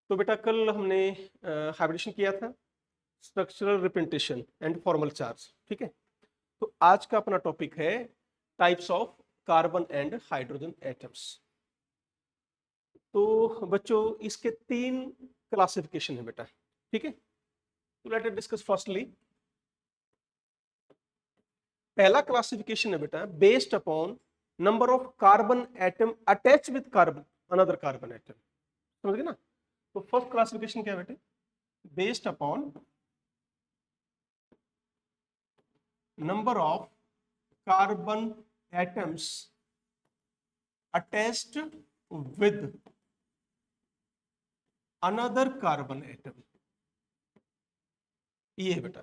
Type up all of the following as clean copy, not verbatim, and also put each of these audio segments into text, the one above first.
तो बेटा कल हमने हाइब्रिडेशन किया था, structural representation and formal charge. ठीक है, तो आज का अपना टॉपिक है types of carbon and hydrogen atoms. तो बच्चों इसके 3 क्लासिफिकेशन है बेटा। ठीक है, तो लेट अस डिस्कस फर्स्टली। पहला क्लासिफिकेशन है बेटा based upon number of carbon atom attach with carbon another carbon atom. समझ गए ना? तो फर्स्ट क्लासिफिकेशन क्या है बेटे? Based upon number of carbon atoms attached with another carbon atom। ये है बेटा।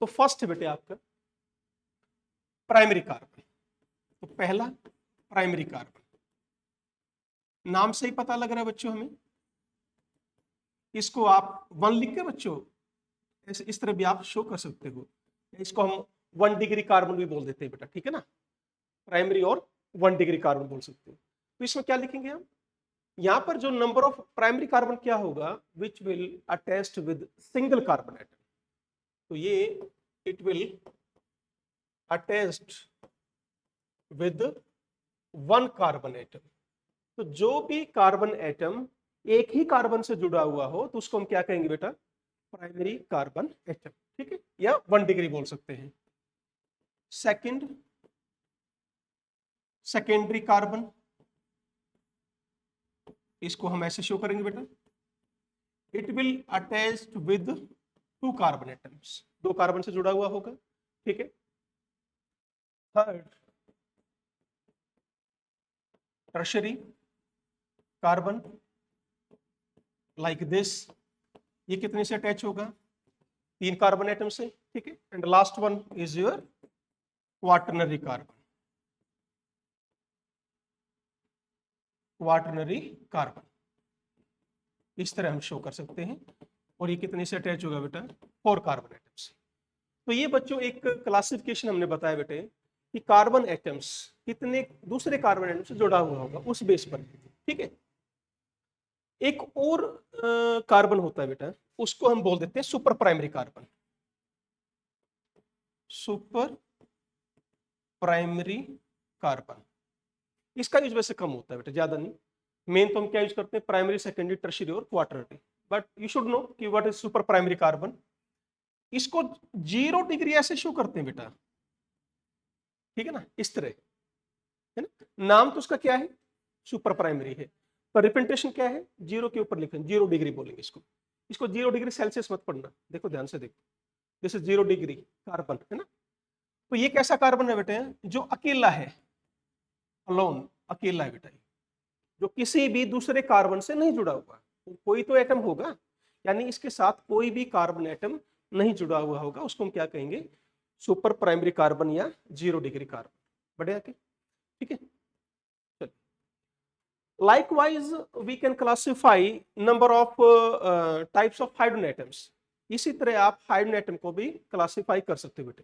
तो फर्स्ट है बेटे आपका प्राइमरी कार्बन। तो पहला प्राइमरी कार्बन, नाम से ही पता लग रहा है बच्चों हमें। इसको आप 1 लिख के बच्चों ऐसे इस तरह भी आप शो कर सकते हो। इसको हम 1 डिग्री कार्बन भी बोल देते हैं बेटा। ठीक है ना, प्राइमरी और 1 डिग्री कार्बन बोल सकते हो। तो इसमें क्या लिखेंगे हम? यहां पर जो नंबर ऑफ प्राइमरी कार्बन क्या होगा, which will attached with single carbon atom. तो ये it will attached with 1 carbon atom. तो जो भी कार्बन एटम एक ही कार्बन से जुड़ा हुआ हो तो उसको हम क्या कहेंगे बेटा? Primary carbon atom. ठीक है, या 1 डिग्री बोल सकते हैं। सेकंड सेकेंडरी कार्बन, इसको हम ऐसे शो करेंगे बेटा, it will attached with 2 carbon atoms, 2 carbon से जुड़ा हुआ होगा। ठीक है। Third tertiary carbon, like this, ये कितने से अटैच होगा? 3 कार्बन एटम से। ठीक है। And last one is your quaternary carbon, quaternary carbon इस तरह हम शो कर सकते हैं। और ये कितने से अटैच होगा बेटा? 4 कार्बन एटम से। तो ये बच्चों एक क्लासिफिकेशन हमने बताया बेटे कि कार्बन एटम्स कितने दूसरे कार्बन एटम से जुड़ा हुआ होगा उस बेस पर। ठीक है। एक और कार्बन होता है बेटा, उसको हम बोल देते हैं super primary carbon. Super primary carbon, इसका यूज वैसे कम होता है बेटा, ज्यादा नहीं। मेन तो हम क्या यूज करते हैं? प्राइमरी, सेकेंडरी, टर्शियरी और quaternary. But you should know कि what is super primary carbon. इसको 0 डिग्री ऐसे शो करते हैं बेटा। ठीक है ना, इस तरह, है ना। नाम तो उसका क्या है? सुपर प्राइमरी है, पर रिप्रेजेंटेशन क्या है? 0 के ऊपर लिखें, 0 डिग्री बोलेंगे इसको। इसको 0 डिग्री सेल्सियस मत पढ़ना, देखो ध्यान से देखो। दिस इज 0 डिग्री कार्बन, है ना। तो ये कैसा कार्बन है बेटे? जो अकेला है, अलोन, अकेला है बेटा, जो किसी भी दूसरे कार्बन से नहीं जुड़ा हुआ। कोई तो एटम होगा, यानी इसके साथ कोई भी कार्बन एटम नहीं जुड़ा हुआ होगा, उसको हम क्या कहेंगे? सुपर प्राइमरी कार्बन या 0 डिग्री कार्बन। बढ़िया के, ठीक है। Likewise, we can classify number of types of hydrogen atoms। इसी तरह आप हाइड्रोजन एटम को भी क्लासिफाई कर सकते हो बेटे।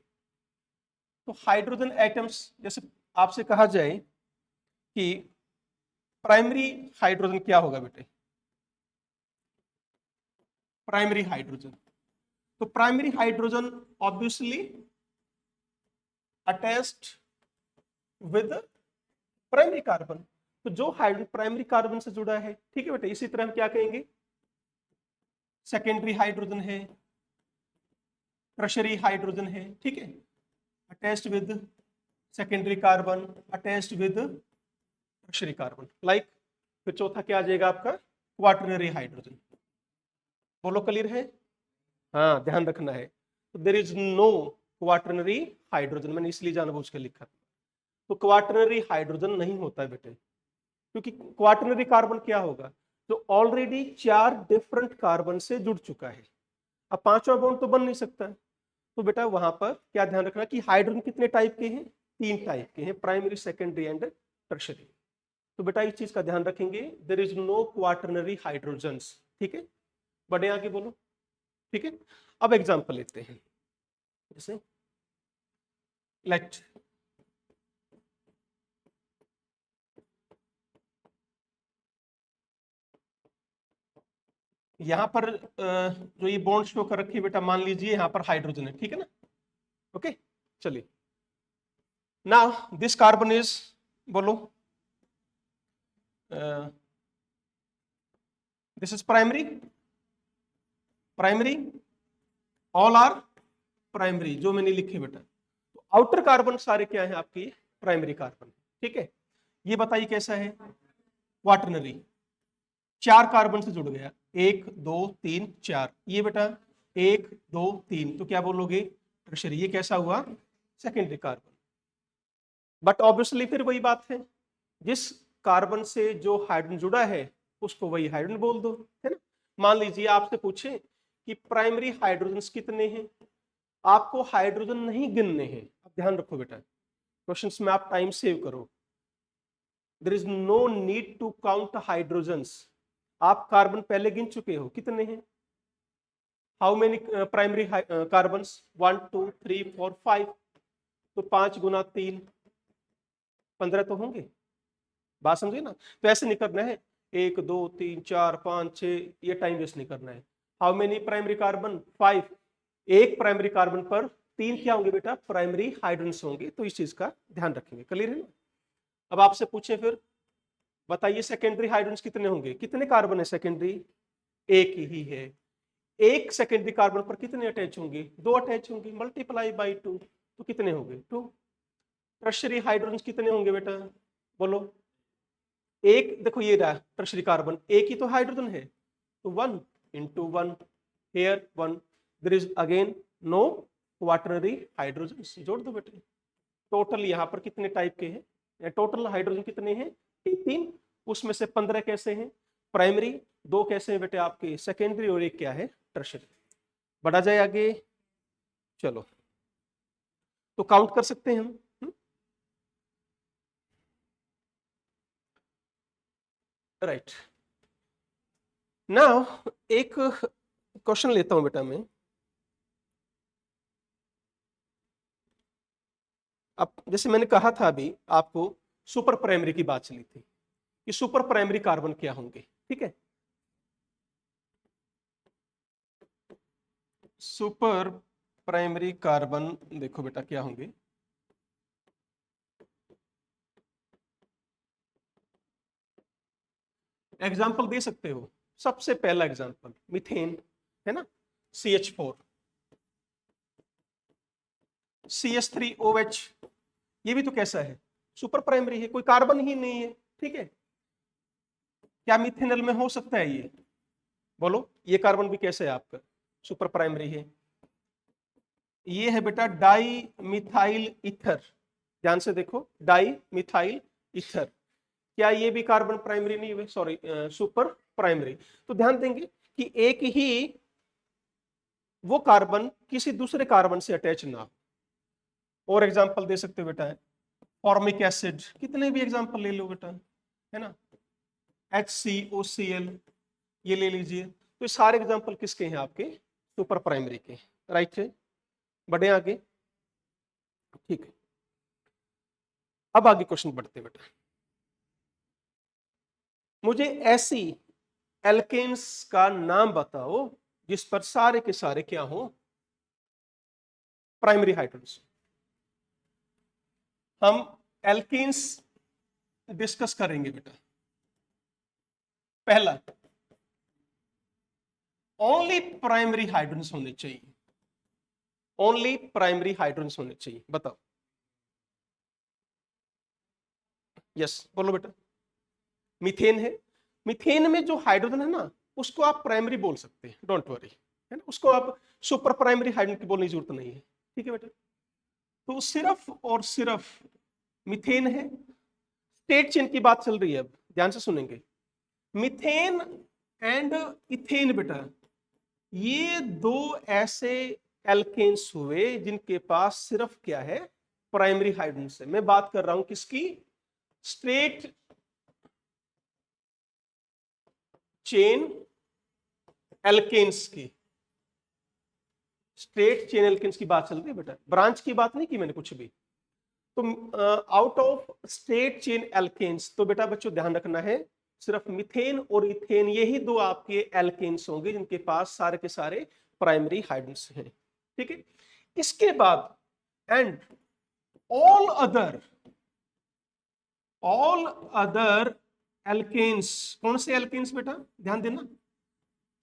तो हाइड्रोजन एटम्स, जैसे आपसे कहा जाए कि प्राइमरी हाइड्रोजन क्या होगा बेटे? प्राइमरी हाइड्रोजन, तो primary hydrogen obviously attached with primary carbon. तो जो हाइड्रोजन प्राइमरी कार्बन से जुड़ा है, ठीक है बेटे। इसी तरह हम क्या कहेंगे? सेकेंडरी हाइड्रोजन है, टर्शरी हाइड्रोजन है, ठीक है, attached with secondary carbon, attached with tertiary carbon. Like फिर चौथा क्या आ जाएगा आपका? Quaternary hydrogen. बोलो क्लियर है? हाँ, ध्यान रखना है। तो there is no quaternary hydrogen, मैंने इसलिए जानबूझ के लिखा। तो क्वाटरनरी हाइड्रोजन नहीं होता है बेटे, क्योंकि क्वाटरनरी कार्बन क्या होगा? जो ऑलरेडी 4 डिफरेंट कार्बन से जुड़ चुका है। अब 5वां बॉन्ड तो बन नहीं सकता। तो बेटा वहां पर क्या ध्यान रखना कि हाइड्रोजन कितने टाइप के हैं? 3 टाइप के हैं, प्राइमरी, सेकेंडरी एंड टर्शरी। तो बेटा इस चीज का ध्यान रखेंगे, there is no quaternary hydrogens. ठीक है, बढ़े आगे बोलो। ठीक है, अब एग्जांपल लेते हैं। जैसे लेट यहाँ पर जो ये बॉन्ड शो कर रखी है बेटा, मान लीजिए यहाँ पर हाइड्रोजन है, ठीक है ना। ओके, चलिए नाउ दिस कार्बन इज, बोलो, this is primary, primary, all are primary, जो मैंने लिखे बेटा। तो आउटर कार्बन सारे क्या है आपके, प्राइमरी कार्बन, ठीक है। ये बताइए कैसा है, क्वाटरनरी, 4 कार्बन से जुड़ गया, 1 2 3 4, ये बेटा 1 2 3, तो क्या बोलोगे, टर्शियरी। ये कैसा हुआ, सेकेंडरी कार्बन। बट ऑब्वियसली फिर वही बात है, जिस कार्बन से जो हाइड्रोजन जुड़ा है उसको वही हाइड्रोजन बोल दो, है ना। मान लीजिए आपसे पूछे कि प्राइमरी हाइड्रोजन कितने हैं, आपको हाइड्रोजन नहीं गिनने हैं। अब ध्यान रखो बेटा, क्वेश्चंस में आप टाइम सेव करो। There is no need to count hydrogens. आप कार्बन पहले गिन चुके हो, कितने हैं, हाउ मेनी प्राइमरी कार्बन्स, 1 2 3 4 5, तो 5 गुना 3 15 तो होंगे, बात समझे ना। तो ऐसे नहीं करना है 1 2 3 4 5 6, ये टाइम वेस्ट नहीं करना है। हाउ मेनी प्राइमरी कार्बन, 5, एक प्राइमरी कार्बन पर 3 क्या होंगे बेटा, प्राइमरी हाइड्रोजन्स होंगे। तो इस चीज का ध्यान रखेंगे, क्लियर है ना। अब आपसे पूछे फिर बताइए सेकेंडरी हाइड्रोजन्स कितने होंगे, कितने कार्बन है सेकेंडरी, एक ही है। एक सेकेंडरी कार्बन पर कितने अटैच होंगे, 2 अटैच होंगे, मल्टीप्लाई बाई 2, तो कितने होंगे, 2। टर्शियरी हाइड्रोजन कितने होंगे बेटा, बोलो। एक देखो ये रहा टर्शियरी कार्बन, एक ही तो हाइड्रोजन है, तो 1 into 1, here 1, there is again no quaternary hydrogens, जोड़ दो बेटे। टोटल यहाँ पर कितने टाइप के हैं, टोटल हाइड्रोजन कितने हैं, 18, उसमें से 15 कैसे हैं प्राइमरी, 2 कैसे हैं बेटे आपके सेकेंडरी, और एक क्या है टर्शियरी। बढ़ा जाए आगे, चलो तो काउंट कर सकते हैं हम। राइट, नाउ एक क्वेश्चन लेता हूं बेटा मैं। अब जैसे मैंने कहा था अभी आपको, सुपर प्राइमरी की बात चली थी कि सुपर प्राइमरी कार्बन क्या होंगे, ठीक है। सुपर प्राइमरी कार्बन देखो बेटा क्या होंगे, एग्जाम्पल दे सकते हो। सबसे पहला एग्जाम्पल मीथेन है ना, CH4, CH3OH, ये भी तो कैसा है, सुपर प्राइमरी है, कोई कार्बन ही नहीं है, ठीक है। क्या मिथेनल में हो सकता है ये, बोलो। ये कार्बन भी कैसे है आपका, सुपर प्राइमरी है। ये है बेटा डाई मिथाइल ईथर, ध्यान से देखो, डाई मिथाइल ईथर, क्या ये भी कार्बन प्राइमरी नहीं हुए, सॉरी सुपर प्राइमरी। तो ध्यान देंगे कि एक ही वो कार्बन किसी दूसरे कार्बन से अटैच ना हो। और एग्जांपल दे सकते हो बेटा, फॉर्मिक एसिड, कितने भी एग्जांपल ले लो बेटा, है ना, HCOCl, ये ले लीजिए। तो ये सारे एग्जांपल किसके हैं आपके, सुपर प्राइमरी के, राइट है। बढ़े आगे, ठीक है। अब आगे क्वेश्चन बढ़ते बेटा, मुझे ऐसी एल्केन्स का नाम बताओ जिस पर सारे के सारे क्या हो, प्राइमरी हाइड्रोजन। हम एल्केन्स डिस्कस करेंगे बेटा। पहला, ओनली प्राइमरी हाइड्रोजन होने चाहिए, ओनली प्राइमरी हाइड्रोजन होने चाहिए, बताओ। यस बोलो बेटा। मीथेन है, मीथेन में जो हाइड्रोजन है ना उसको आप प्राइमरी बोल सकते हैं, डोंट वरी, है ना, उसको आप सुपर प्राइमरी हाइड्रोजन की बोलने की जरूरत नहीं है, ठीक है बेटा। तो सिर्फ और सिर्फ मीथेन है। स्टेट चेन की बात चल रही है, अब ध्यान से सुनेंगे। मीथेन एंड इथेन बेटा, ये दो ऐसे एल्केन्स हुए जिनके पास सिर्फ क्या है, प्राइमरी हाइड्रोजन से। मैं बात कर रहा हूं किसकी, स्ट्रेट चेन एल्केन्स की, स्ट्रेट चेन एल्केन्स की बात चल रही है बेटा, ब्रांच की बात नहीं की मैंने कुछ भी। तो out of straight chain alkanes, तो बेटा बच्चों ध्यान रखना है, सिर्फ मीथेन और इथेन, यही दो आपके एल्केन्स होंगे जिनके पास सारे के सारे प्राइमरी हाइड्रोजन्स हैं। ठीक है, इसके बाद एंड ऑल अदर एल्केन्स, कौन से एल्केन्स बेटा ध्यान देना,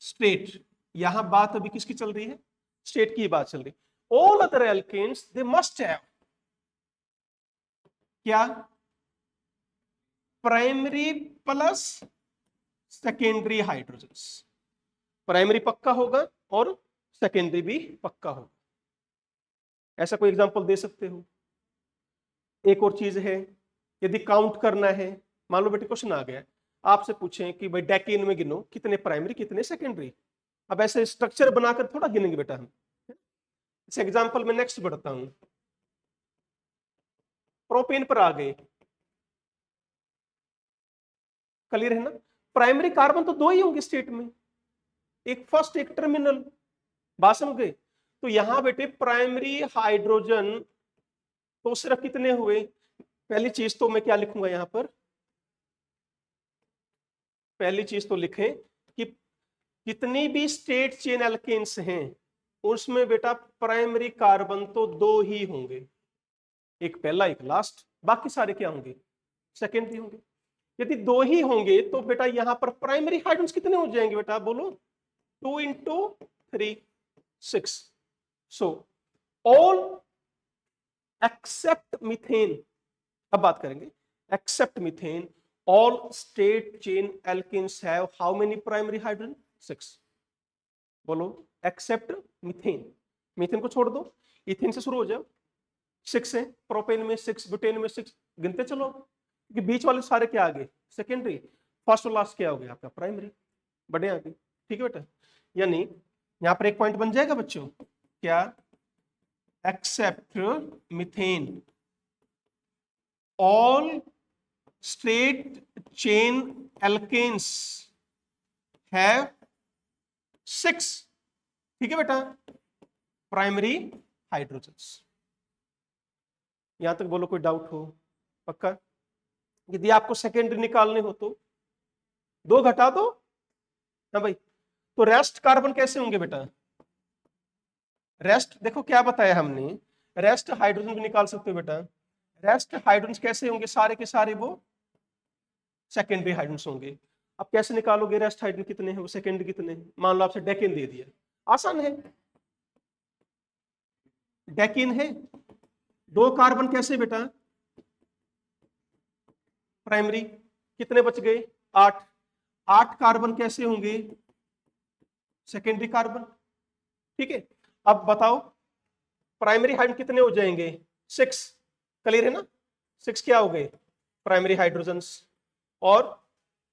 स्ट्रेट, यहां बात अभी किसकी चल रही है, स्टेट की बात चल रही। All other alkenes they must have क्या, primary plus secondary hydrogens. Primary पक्का होगा और सेकेंडरी भी पक्का होगा। ऐसा कोई एग्जांपल दे सकते हो? एक और चीज है, यदि काउंट करना है, मान लो बेटे क्वेश्चन आ गया, आपसे पूछें कि भाई डेकेन में गिनो कितने प्राइमरी कितने सेकेंडरी। अब ऐसे स्ट्रक्चर बनाकर थोड़ा गिनेंगे बेटा हम। इस एग्जांपल में नेक्स्ट बढ़ता हूं, प्रोपेन पर आ गए, क्लियर है ना। प्राइमरी कार्बन तो दो ही होंगे स्टेट में, एक फर्स्ट एक टर्मिनल, बात समझ गए। तो यहां बेटे प्राइमरी हाइड्रोजन तो सिर्फ कितने हुए, पहली चीज तो मैं क्या लिखूंगा यहां पर, पहली चीज तो लिखें कि जितनी भी स्टेट चेन एल्केन्स हैं उसमें बेटा प्राइमरी कार्बन तो दो ही होंगे, एक पहला एक लास्ट, बाकी सारे क्या होंगे, सेकेंडरी होंगे। यदि दो ही होंगे तो बेटा यहां पर प्राइमरी हाइड्रोजन कितने हो जाएंगे बेटा बोलो, 2 into 3 6। So all except methane, अब बात करेंगे, except methane all state chain alkenes have how many primary hydrogen, 6। बोलो एक्सेप्ट मीथेन, मीथेन को छोड़ दो, इथेन से शुरू हो जाओ, 6 है, प्रोपेन में 6, ब्यूटेन में 6, गिनते चलो कि बीच वाले सारे क्या आ गए सेकेंडरी, फर्स्ट और लास्ट क्या हो गया आपका प्राइमरी, बड़े आ गए। ठीक है बेटा, यानी यहां पर एक पॉइंट बन जाएगा बच्चों, क्या, except methane all straight chain alkanes have 6, ठीक है बेटा, प्राइमरी हाइड्रोजन्स। यहां तक बोलो कोई डाउट हो, पक्का। यदि आपको सेकेंडरी निकालने हो तो 2 घटा दो, हाँ भाई। तो रेस्ट कार्बन कैसे होंगे बेटा, रेस्ट देखो क्या बताया हमने, रेस्ट हाइड्रोजन भी निकाल सकते हो बेटा, रेस्ट हाइड्रोजन कैसे होंगे, सारे के सारे वो सेकेंडरी हाइड्रोजन होंगे। अब कैसे निकालोगे रेस्ट हाइड्रोजन कितने हैं, वो सेकेंडरी कितने हैं, मान लो आपसे डेकेन दे दिया, आसान है, डेकेन है, 2 कार्बन कैसे बेटा, प्राइमरी, कितने बच गए 8, 8 कार्बन कैसे होंगे, सेकेंडरी कार्बन। ठीक है, अब बताओ प्राइमरी हाइड्रोजन कितने हो जाएंगे, 6, क्लियर है ना, 6 क्या हो गए प्राइमरी हाइड्रोजन्स, और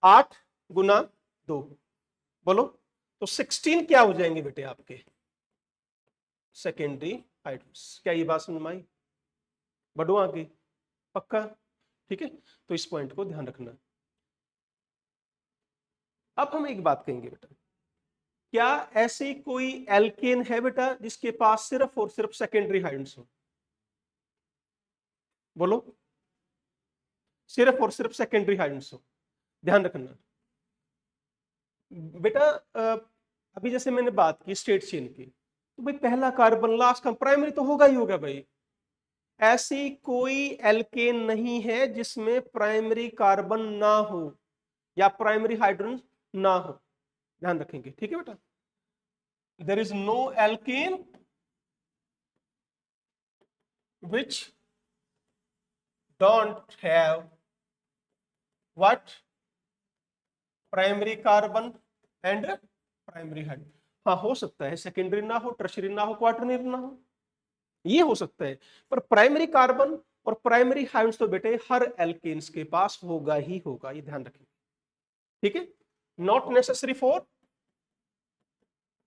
8 गुना 2, बोलो तो 16 क्या हो जाएंगे बेटे आपके सेकेंडरी हाइड्रोजन्स। क्या ये बात समझ में आई, बढ़ो आगे, पक्का। ठीक है, तो इस पॉइंट को ध्यान रखना। अब हम एक बात कहेंगे बेटा, क्या ऐसी कोई एल्केन है बेटा जिसके पास सिर्फ और सिर्फ सेकेंडरी हाइड्रोजन्स हो, बोलो, सिर्फ और सिर्फ सेकेंडरी हाइड्रोजन्स हो, ध्यान रखना बेटा। अभी जैसे मैंने बात की स्टेट चेन की, तो भाई पहला कार्बन लास्ट का प्राइमरी तो होगा ही होगा भाई, ऐसी कोई एल्केन नहीं है जिसमें प्राइमरी कार्बन ना हो या प्राइमरी हाइड्रोजन ना हो, ध्यान रखेंगे। ठीक है बेटा, there is no alkane which don't have what, primary carbon and primary hydrogen. हाँ हो सकता है सेकेंडरी ना हो, टर्शियरी ना हो, क्वार्टरनरी ना हो, ये हो सकता है, पर प्राइमरी कार्बन और प्राइमरी हाइड्रोजन तो बेटे हर एल्केन्स के पास होगा ही होगा, ये ध्यान रखें। ठीक है, not necessary for,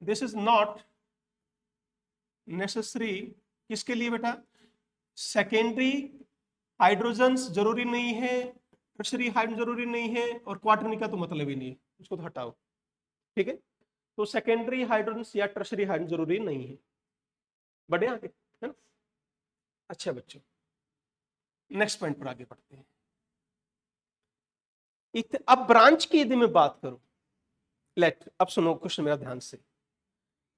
this is not necessary, किसके लिए बेटा, सेकेंडरी हाइड्रोजन्स जरूरी नहीं है, टर्शियरी हाइड्रोजन जरूरी नहीं है, और क्वार्टरनरी का तो मतलब ही नहीं है, उसको तो हटाओ। ठीक है, तो सेकेंडरी हाइड्रोजन या टर्शियरी हाइड्रोजन जरूरी नहीं है, बढ़े आगे, है ना। अच्छा बच्चों, नेक्स्ट पॉइंट पर आगे बढ़ते हैं। अब ब्रांच की यदि मैं बात करूं, लेट, अब सुनो क्वेश्चन मेरा ध्यान से।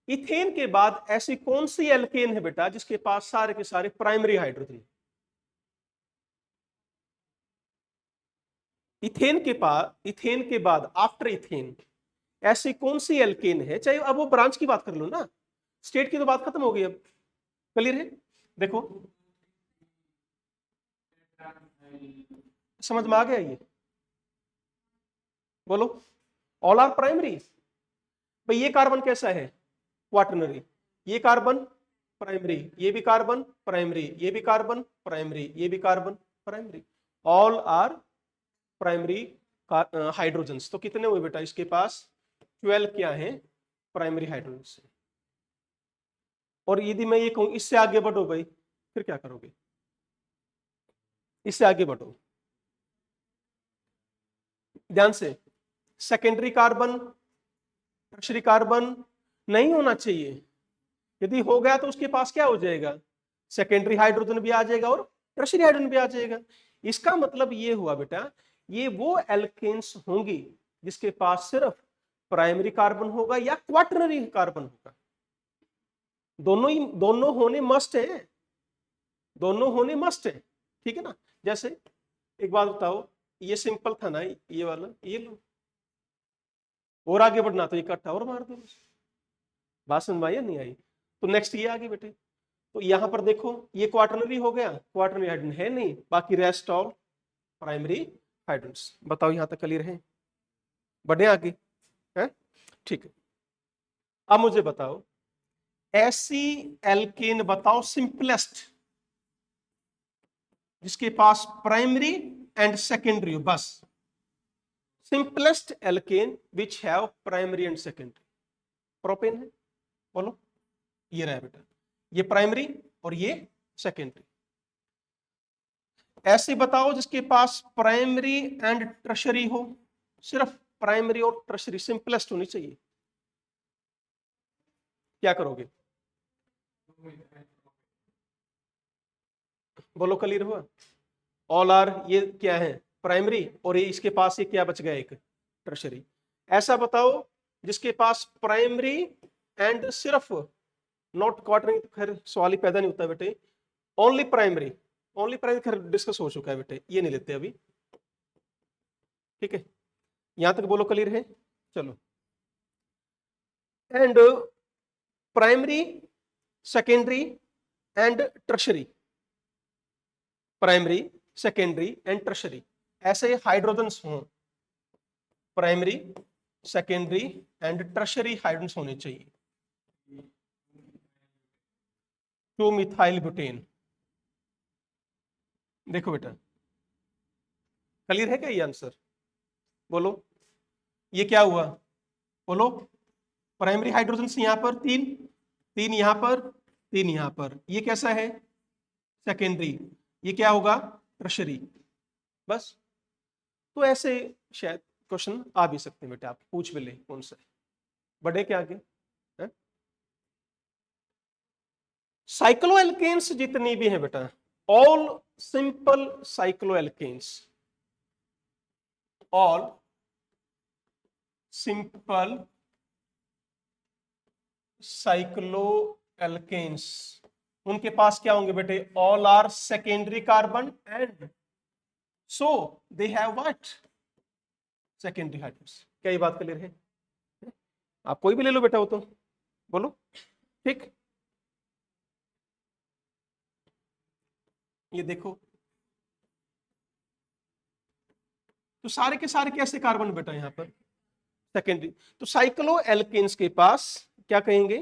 इथेन के बाद ऐसी कौन सी एल्केन है बेटा जिसके पास सारे के सारे प्राइमरी हाइड्रोजन? इथेन के बाद आफ्टर इथेन ऐसी कौन सी एल्केन है, चाहे अब वो ब्रांच की बात कर लो ना, स्टेट की तो बात खत्म हो गई, अब क्लियर है? देखो समझ में आ गया ये? बोलो, ऑल आर प्राइमरी। भाई ये कार्बन कैसा है? क्वाटरनरी। ये कार्बन प्राइमरी, ये भी कार्बन प्राइमरी, ये भी कार्बन प्राइमरी, ये भी carbon primary, all are primary hydrogens. तो कितने हुए बेटा इसके पास? 12 क्या है? Primary hydrogens. और यदि मैं ये कहूं इससे आगे बढ़ो भाई, फिर क्या करोगे? इससे आगे बढ़ो ध्यान से। सेकेंडरी कार्बन, टर्शरी कार्बन नहीं होना चाहिए। यदि हो गया तो उसके पास क्या हो जाएगा? सेकेंडरी हाइड्रोजन भी आ जाएगा और टर्शरी हाइड्रोजन भी आ जाएगा। इसका मतलब ये हुआ बेटा, ये वो एल्केन्स होंगी जिसके पास सिर्फ प्राइमरी कार्बन होगा या क्वाटरनरी कार्बन होगा। दोनों होने मस्ट है, दोनों होने मस्ट है, ठीक है ना? जैसे एक बात बताओ, ये सिंपल था ना ये वाला, ये लो, और आगे बढ़ना तो इकट्ठा और मार दो। बात समझ में आई या नहीं आई? तो नेक्स्ट ये आगे बेटे, तो यहां पर देखो ये क्वाटरनरी हो गया, क्वाटरनरी हाइड्रोजन है नहीं, बाकी रेस्ट ऑल प्राइमरी हाइड्रोजन्स। बताओ यहां तक क्लियर है? बढ़े आगे है? ठीक है। अब मुझे बताओ ऐसी एल्केन बताओ सिंपलेस्ट जिसके पास प्राइमरी एंड सेकेंडरी हो, बस। Simplest alkane which have primary and secondary. Propane है, बोलो। ये रहा बेटा, ये प्राइमरी और ये सेकेंडरी। ऐसे बताओ जिसके पास प्राइमरी एंड टर्शरी हो, सिर्फ प्राइमरी और टर्शरी, सिंपलेस्ट होनी चाहिए। क्या करोगे? बोलो, क्लियर हुआ? ऑल आर ये क्या है? प्राइमरी, और ये इसके पास ये क्या बच गया? एक टर्शरी। ऐसा बताओ जिसके पास प्राइमरी एंड सिर्फ, नॉट क्वार्टरिंग, खैर सवाल ही पैदा नहीं होता बेटे, ओनली प्राइमरी, ओनली प्राइमरी खैर डिस्कस हो चुका है बेटे, ये नहीं लेते अभी, ठीक है? यहां तक बोलो क्लियर है? चलो, and primary, secondary and tertiary, primary, secondary and tertiary, ऐसे हाइड्रोजन्स हों, primary, secondary and tertiary hydrogens होने चाहिए। 2 मिथाइल ब्यूटेन। देखो बेटा, क्लियर है क्या ये आंसर? बोलो, ये क्या हुआ? बोलो, प्राइमरी हाइड्रोजन्स यहां पर 3, 3 यहां पर, 3 यहां पर, ये कैसा है? सेकेंडरी। ये क्या होगा? टर्शरी। बस। तो ऐसे शायद क्वेश्चन आ भी सकते हैं बेटा, आप पूछ भी ले कौन सा है। बढ़े क्या आगे? साइक्लोएल्केन्स जितनी भी हैं बेटा, all simple cycloalkanes, all simple cycloalkanes, उनके पास क्या होंगे बेटे? All are secondary carbon and so they have what? Secondary hydrogen. क्या ये बात क्लियर है? आप कोई भी ले लो बेटा, वो तो बोलो, ठीक। ये देखो, तो सारे के सारे कैसे कार्बन बेटा यहां पर? सेकेंडरी। तो साइक्लो एल्केन्स के पास क्या कहेंगे?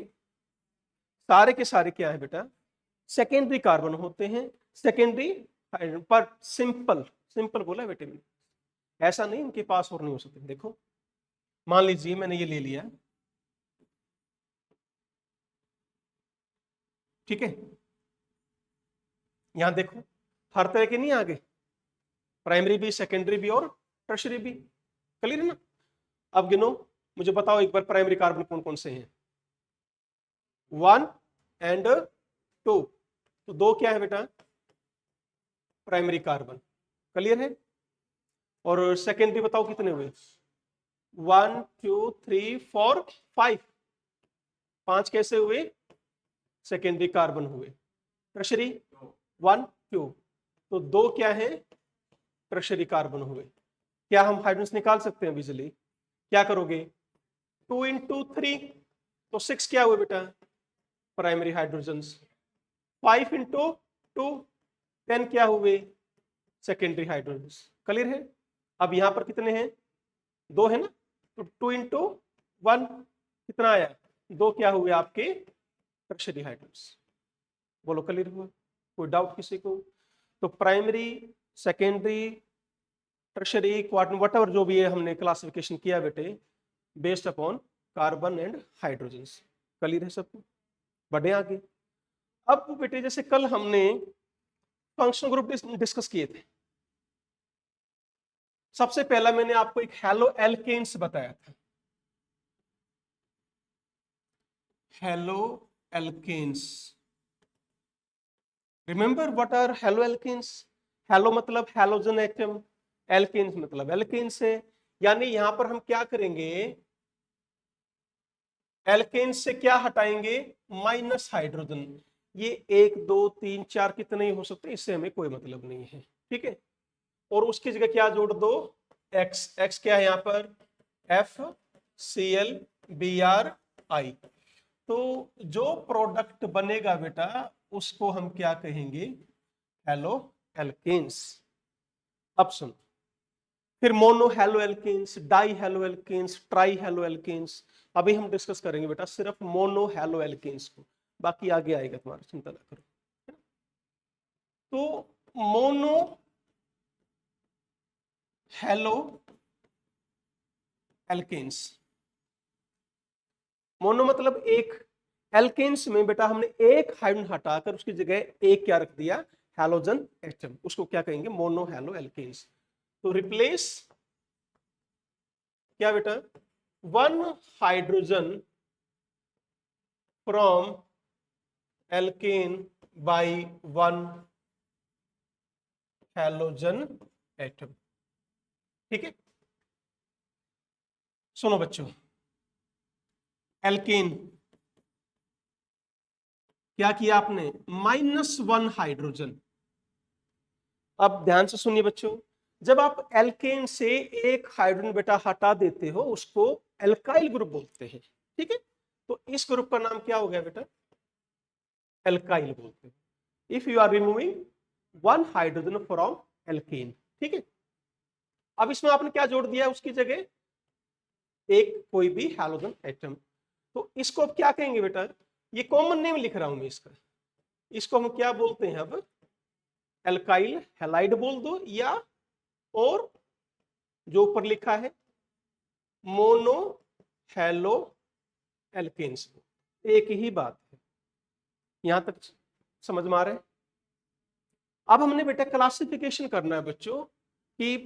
सारे के सारे क्या है बेटा? सेकेंडरी कार्बन होते हैं, सेकेंडरी पर सिंपल, सिंपल बोला बेटे मैंने, ऐसा नहीं इनके पास और नहीं हो सकते। देखो, मान लीजिए मैंने ये ले लिया, ठीक है? यहां देखो, हर तरह के नहीं आगे, प्राइमरी भी, सेकेंडरी भी और टर्शरी भी। क्लियर है ना? अब गिनो, मुझे बताओ एक बार, प्राइमरी कार्बन कौन कौन से हैं? 1 एंड 2। तो 2 क्या है बेटा? Primary carbon. क्लियर है? और सेकेंडरी बताओ कितने हुए, 1 2 3 4 5, 5 कैसे हुए, सेकेंडरी कार्बन हुए। टर्शरी 1 2, तो 2 क्या है, टर्शरी कार्बन हुए। क्या हम हाइड्रोजन निकाल सकते हैं इजीली, क्या करोगे, 2 इंटू 3 तो 6 क्या हुए बेटा, प्राइमरी हाइड्रोजन्स। 5 इंटू 2 10 क्या हुए, सेकेंडरी हाइड्रोजन्स। क्लियर है। अब यहां पर कितने हैं, 2 है ना, तो 2 इंटू 1 कितना आया, 2 क्या हुए आपके टर्शरी हाइड्रोजन्स। बोलो क्लियर हुआ, कोई डाउट किसी को। तो प्राइमरी, सेकेंडरी, टर्शरी, क्वार्टन, वट जो भी है हमने क्लासिफिकेशन किया बेटे, based upon carbon and hydrogens. Clear है सबको, बढ़े आगे। अब बेटे जैसे कल हमने फंक्शनल ग्रुप डिस्कस किए थे, सबसे पहला मैंने आपको एक हेलो एल्केन्स बताया था, halo alkanes. Remember what are halo alkanes, halo मतलब हैलोजन एटम, एल्केन्स मतलब एल्केन्स है। यानी यहां पर हम क्या करेंगे, एल्केन्स से क्या हटाएंगे, माइनस हाइड्रोजन। ये 1 2 3 4 कितने ही हो सकते हैं, इससे हमें कोई मतलब नहीं है, ठीक है। और उसकी जगह क्या जोड़ दो, एक्स। एक्स क्या है यहाँ पर, FCl Br I। तो जो प्रोडक्ट बनेगा बेटा उसको हम क्या कहेंगे, हेलो एल्केन्स। अब सुनो, फिर mono halo alkanes, di halo alkanes, tri halo alkanes. अभी हम डिस्कस करेंगे बेटा सिर्फ मोनो हेलो एल्केन्स को, बाकी आगे आएगा तुम्हारा, चिंता ना करो। तो मोनो हेलो एल्केन्स, मोनो मतलब एक, एल्केन्स में बेटा हमने एक हाइड्रोजन हटाकर उसकी जगह एक क्या रख दिया, हैलोजन एटम, उसको क्या कहेंगे, मोनो हेलो एल्केन्स। तो रिप्लेस क्या बेटा, 1 hydrogen from alkane by 1 halogen atom, ठीक है। सुनो बच्चों, एल्केन क्या किया आपने, -1 हाइड्रोजन। अब ध्यान से सुनिए बच्चों, जब आप एल्केन से एक हाइड्रोजन बेटा हटा देते हो उसको एल्काइल ग्रुप बोलते हैं, ठीक है। तो इस ग्रुप का नाम क्या हो गया बेटा, एल्काइल बोलते हैं, if you are removing 1 hydrogen from alkane, ठीक है। अब इसमें आपने क्या जोड़ दिया उसकी जगह, एक कोई भी हैलोजन एटम। तो इसको अब क्या कहेंगे बेटा, ये कॉमन नेम लिख रहा हूं मैं इसका, इसको हम क्या बोलते हैं अब, एल्काइल हैलाइड बोल दो, या और जो ऊपर लिखा है मोनो हेलो एल्केन्स, एक ही बात है। यहां तक समझ में आ रहा है। अब हमने बेटा क्लासिफिकेशन करना है बच्चों कि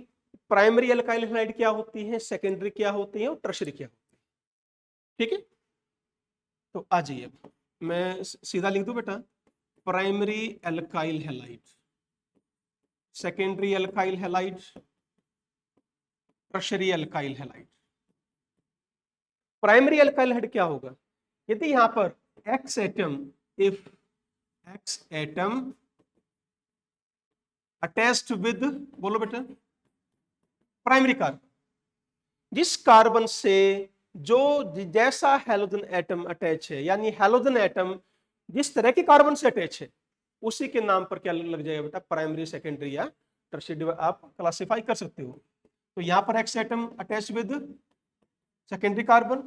प्राइमरी एल्काइल हैलाइड क्या होती है, सेकेंडरी क्या होती है और टर्शरी क्या होती है, ठीक है। तो आ जाइए, मैं सीधा लिख दूं बेटा, primary alkyl halide, secondary alkyl halide, tertiary alkyl halide. Primary alkyl halide क्या होगा, यदि यहां पर x atom, if x atom attached with, बोलो बेटा, प्राइमरी कार्बन, जिस कार्बन से जो जैसा हैलोजन एटम अटैच है, यानी हैलोजन एटम जिस तरह के कार्बन से अटैच है उसी के नाम पर क्या लग जाएगा बेटा, प्राइमरी, सेकेंडरी या टर्शियरी आप क्लासिफाई कर सकते हो। तो यहां पर x atom attached with secondary carbon,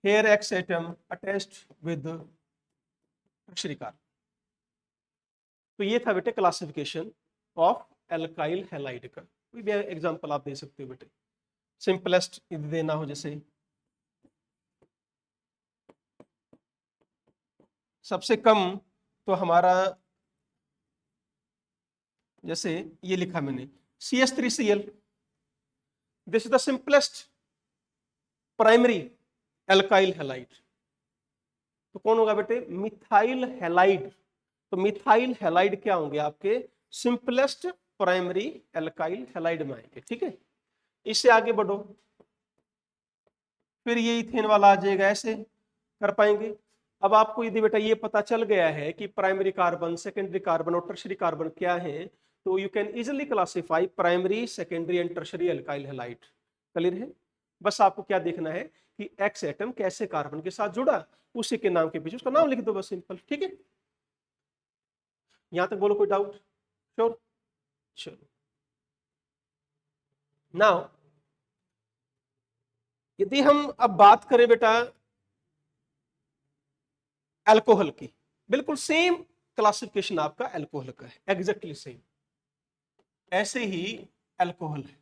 here x atom attached with tertiary carbon. तो ये था बेटे क्लासिफिकेशन ऑफ एल्काइल हैलाइड का। कोई भी एग्जांपल आप दे सकते हो बेटे, सिंपलेस्ट देना हो, जैसे सबसे कम तो हमारा, जैसे ये लिखा मैंने CH3Cl, this is the simplest primary alkyl halide. तो कौन होगा बेटे, मिथाइल हैलाइड। तो मिथाइल हैलाइड क्या होंगे आपके, सिंपलेस्ट प्राइमरी एल्काइल हैलाइड में आएंगे, ठीक है। इससे आगे बढ़ो, फिर ये इथेन वाला आ जाएगा, ऐसे कर पाएंगे। अब आपको यदि बेटा ये पता चल गया है कि प्राइमरी कार्बन, सेकेंडरी कार्बन और टर्शरी कार्बन क्या है, तो you can easily classify primary, secondary and tertiary alkyl halide. Clear है? बस आपको क्या देखना है कि एक्स एटम कैसे कार्बन के साथ जुड़ा, उसी के नाम के पीछे उसका नाम लिख दो बस, सिंपल। ठीक है, यहां तक बोलो, कोई डाउट? श्योर? चलो, नाउ यदि हम अब बात करें बेटा अल्कोहल की, बिल्कुल सेम क्लासिफिकेशन आपका अल्कोहल का है, एग्जैक्टली सेम ऐसे ही अल्कोहल है।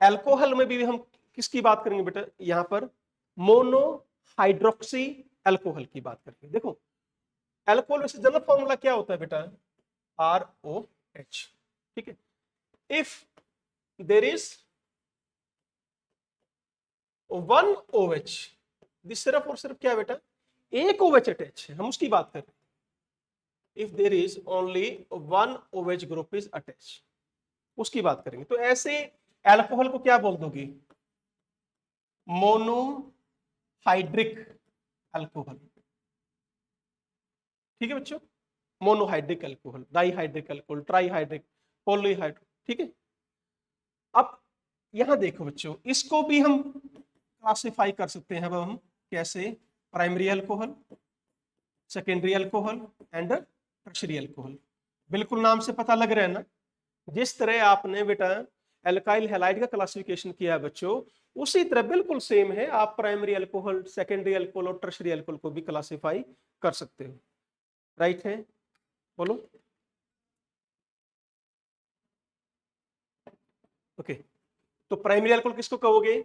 अल्कोहल में भी हम किसकी बात करेंगे बेटा, यहां पर मोनो हाइड्रोक्सी अल्कोहल की बात करेंगे। देखो अल्कोहल वैसे जनरल फॉर्मूला क्या होता है बेटा, ROH। ठीक है, if there is one OH, सिर्फ और सिर्फ क्या है बेटा, एक OH अटैच है, हम उसकी बात कर रहे हैं। If there is only one OH group is attach, उसकी बात करेंगे। तो ऐसे अल्कोहल को क्या बोल दोगे, मोनोहाइड्रिक अल्कोहल। ठीक है बच्चों, monohydric alcohol, dihydric alcohol, trihydric, polyhydric. ठीक है, अब यहां देखो बच्चों, इसको भी हम क्लासिफाई कर सकते हैं। अब हम कैसे, primary alcohol, secondary alcohol and tertiary alcohol. बिल्कुल नाम से पता लग रहा है ना, जिस तरह आपने बेटा एल्काइल हैलाइड का क्लासिफिकेशन किया है बच्चों, उसी तरह बिल्कुल सेम है, आप प्राइमरी अल्कोहल, सेकेंडरी अल्कोहल और टर्शरी अल्कोहल को भी क्लासिफाई कर सकते हो। राइट है? बोलो। ओके, तो प्राइमरी अल्कोहल किसको कहोगे,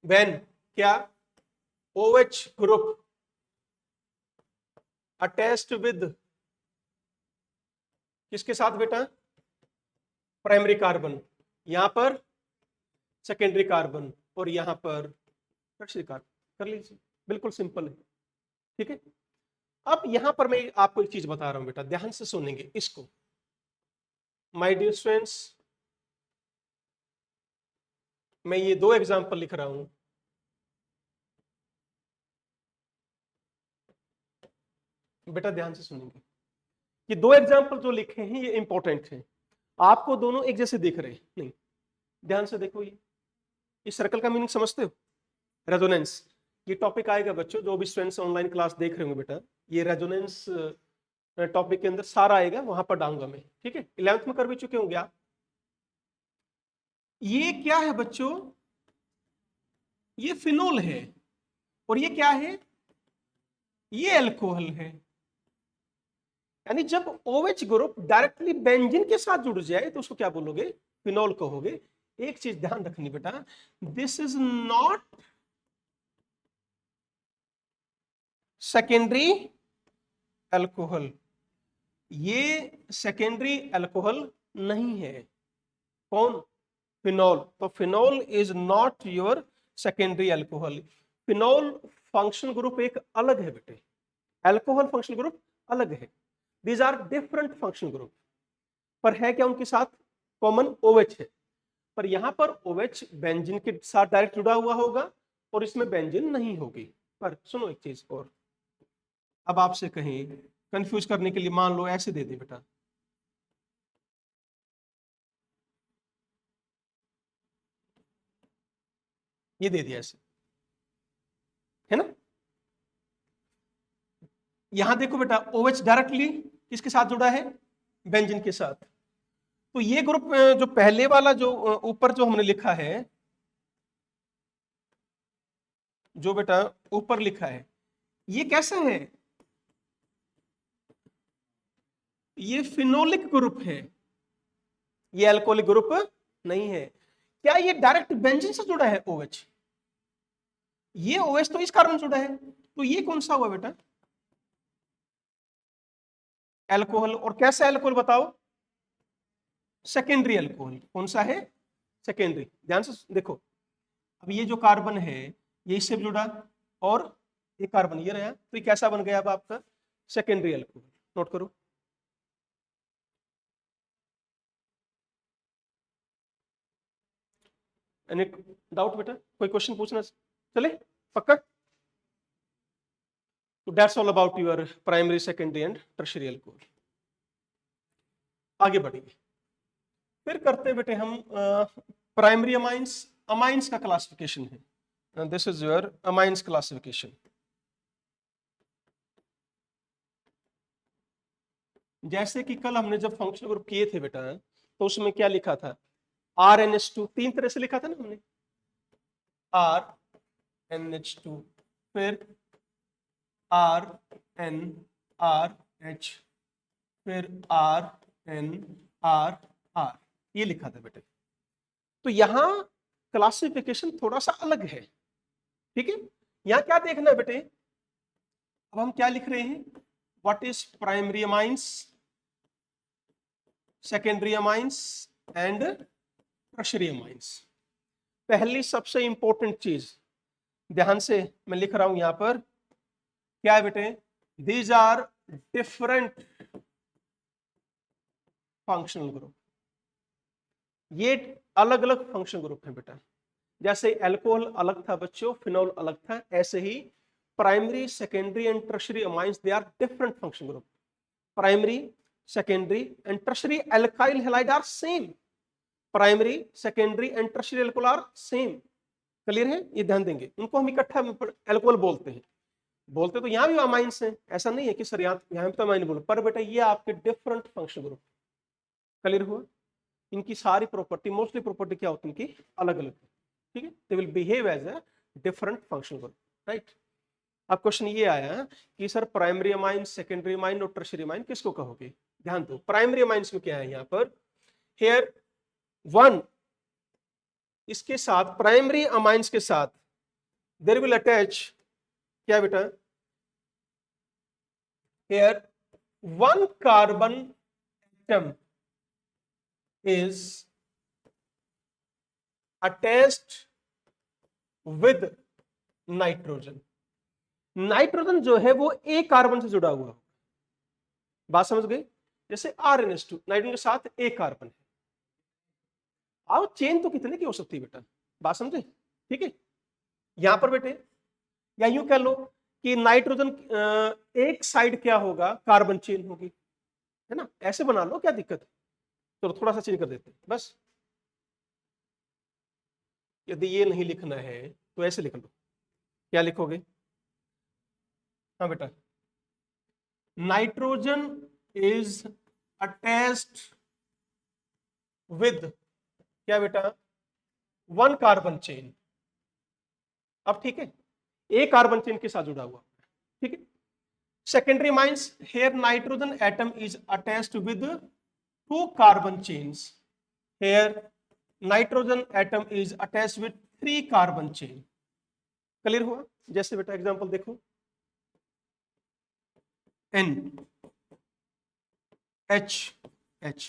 व्हेन क्या, OH ग्रुप अटैच्ड विद किसके साथ बेटा, प्राइमरी कार्बन, यहां पर सेकेंडरी कार्बन और यहां पर टर्शरी कार्बन। कर लीजिए, बिल्कुल सिंपल है। ठीक है, अब यहां पर मैं आपको एक चीज बता रहा हूं बेटा, ध्यान से सुनेंगे इसको। माय डियर स्टूडेंट्स, मैं ये दो एग्जांपल लिख रहा हूं, बेटा ध्यान से सुनेंगे। ये दो एग्जांपल जो लिखे हैं ये इंपॉर्टेंट हैं, आपको दोनों एक जैसे दिख रहे हैं नहीं, ध्यान से देखो। ये इस सर्कल का मीनिंग समझते हो, रेजोनेंस। ये टॉपिक आएगा बच्चों, जो भी स्टूडेंट्स ऑनलाइन क्लास देख रहे होंगे बेटा, ये रेजोनेंस टॉपिक के अंदर सारा आएगा, वहां पर डालूंगा मैं। ठीक है, 11th में कर भी चुके होंगे आप। ये क्या है बच्चों, ये फिनोल है, और ये क्या है, ये अल्कोहल है। यानी जब OH ग्रुप डायरेक्टली बेंजीन के साथ जुड़ जाए तो उसको क्या बोलोगे, फिनोल कहोगे। एक चीज ध्यान रखनी बेटा, this is not secondary alcohol, ये सेकेंडरी अल्कोहल नहीं है। कौन, फिनोल। तो phenol is not your secondary alcohol. Phenol function group एक अलग है बेटे, अल्कोहल फंक्शन ग्रुप अलग है। These are different function group, पर है क्या उनके साथ कॉमन, OH है। पर यहां पर OH बेंजीन के साथ डायरेक्ट जुड़ा हुआ होगा और इसमें बेंजीन नहीं होगी। पर सुनो एक चीज और, अब आपसे कहें कंफ्यूज करने के लिए, मान लो ऐसे दे दे बेटा, ये दे दिया ऐसे, है ना। यहां देखो बेटा, OH डायरेक्टली किसके साथ जुड़ा है, बेंजीन के साथ। तो ये ग्रुप जो पहले वाला जो ऊपर जो हमने लिखा है, जो बेटा ऊपर लिखा है, ये कैसा है, ये फिनोलिक ग्रुप है, ये अल्कोहलिक ग्रुप नहीं है। क्या ये डायरेक्ट बेंजीन से जुड़ा है OH, ये OH तो इस कार्बन जुड़ा है, तो ये कौन सा हुआ बेटा, अल्कोहल। और कैसा अल्कोहल बताओ, सेकेंडरी अल्कोहल। कौन सा है, सेकेंडरी। ध्यान से देखो, अब ये जो कार्बन है ये इससे जुड़ा, और ये कार्बन ये रहा, तो ये कैसा बन गया अब आपका, सेकेंडरी अल्कोहल। नोट करो। एनी डाउट बेटा, कोई क्वेश्चन पूछना चले? पक्का? तो that's all about your primary, secondary and tertiary alcohol. आगे बढ़ेंगे, फिर करते हैं बेटे हम प्राइमरी अमाइंस। अमाइंस का क्लासिफिकेशन है, this is your amines classification. जैसे कि कल हमने जब फंक्शनल ग्रुप किए थे बेटा, तो उसमें क्या लिखा था? RNH2 तीन तरह से लिखा था ना हमने, RNH2, फिर RNRH, फिर RNRR, ये लिखा था बेटे। तो यहां क्लासिफिकेशन थोड़ा सा अलग है, ठीक है? यहां क्या देखना है बेटे, अब हम क्या लिख रहे हैं? What is primary amines, secondary amines and tertiary amines. पहली सबसे इंपॉर्टेंट चीज ध्यान से मैं लिख रहा हूं यहां पर, क्या है बेटे? These are different functional group. ये अलग अलग फंक्शनल ग्रुप है बेटा। जैसे अल्कोहल अलग था बच्चों, फिनॉल अलग था, ऐसे ही primary, secondary and tertiary amines, they are different functional group. Primary, secondary and tertiary alkyl halide are same. Primary, secondary and tertiary alcohol are same. Clear है? ये ध्यान देंगे, इनको हम इकट्ठा अल्कोहल बोलते हैं। बोलते तो यहां भी अमाइंस हैं, ऐसा नहीं है कि सर यहां तो अमाइन बोलो, पर बेटा ये आपके डिफरेंट फंक्शनल ग्रुप। क्लियर हुआ? इनकी सारी प्रॉपर्टी, मोस्टली प्रॉपर्टी क्या होती है इनकी? अलग अलग, ठीक है? They will behave as a different functional group, right? अब क्वेश्चन ये आया कि sir primary amine, secondary amine और टर्शियरी अमाइन किसको कहोगे? ध्यान दो, प्राइमरी अमाइंस में क्या है यहां पर? हेयर वन, इसके साथ प्राइमरी अमाइंस के साथ देयर विल अटैच, क्या बेटा? Here one carbon atom is attached with nitrogen. Nitrogen जो है वो एक कार्बन से जुड़ा हुआ है। बात समझ गई? जैसे RNH2, नाइट्रोजन के साथ एक कार्बन है। अब चेन तो कितने की हो सकती है बेटा? बात समझे? ठीक है, यहां पर बेटे, या यूं कह लो कि नाइट्रोजन एक साइड क्या होगा? कार्बन चेन होगी, है ना? ऐसे बना लो, क्या दिक्कत है? तो थोड़ा सा चेंज कर देते हैं बस। यदि ये नहीं लिखना है तो ऐसे लिख लो। क्या लिखोगे? हाँ बेटा, नाइट्रोजन इज अटैच्ड विद, क्या बेटा? One carbon chain. अब ठीक है, एक कार्बन चेन के साथ जुड़ा हुआ, ठीक है? Secondary amines, here nitrogen atom is attached with two carbon chains. Here nitrogen atom is attached with three carbon chain. Clear हुआ? जैसे बेटा एग्जांपल देखो, N H H,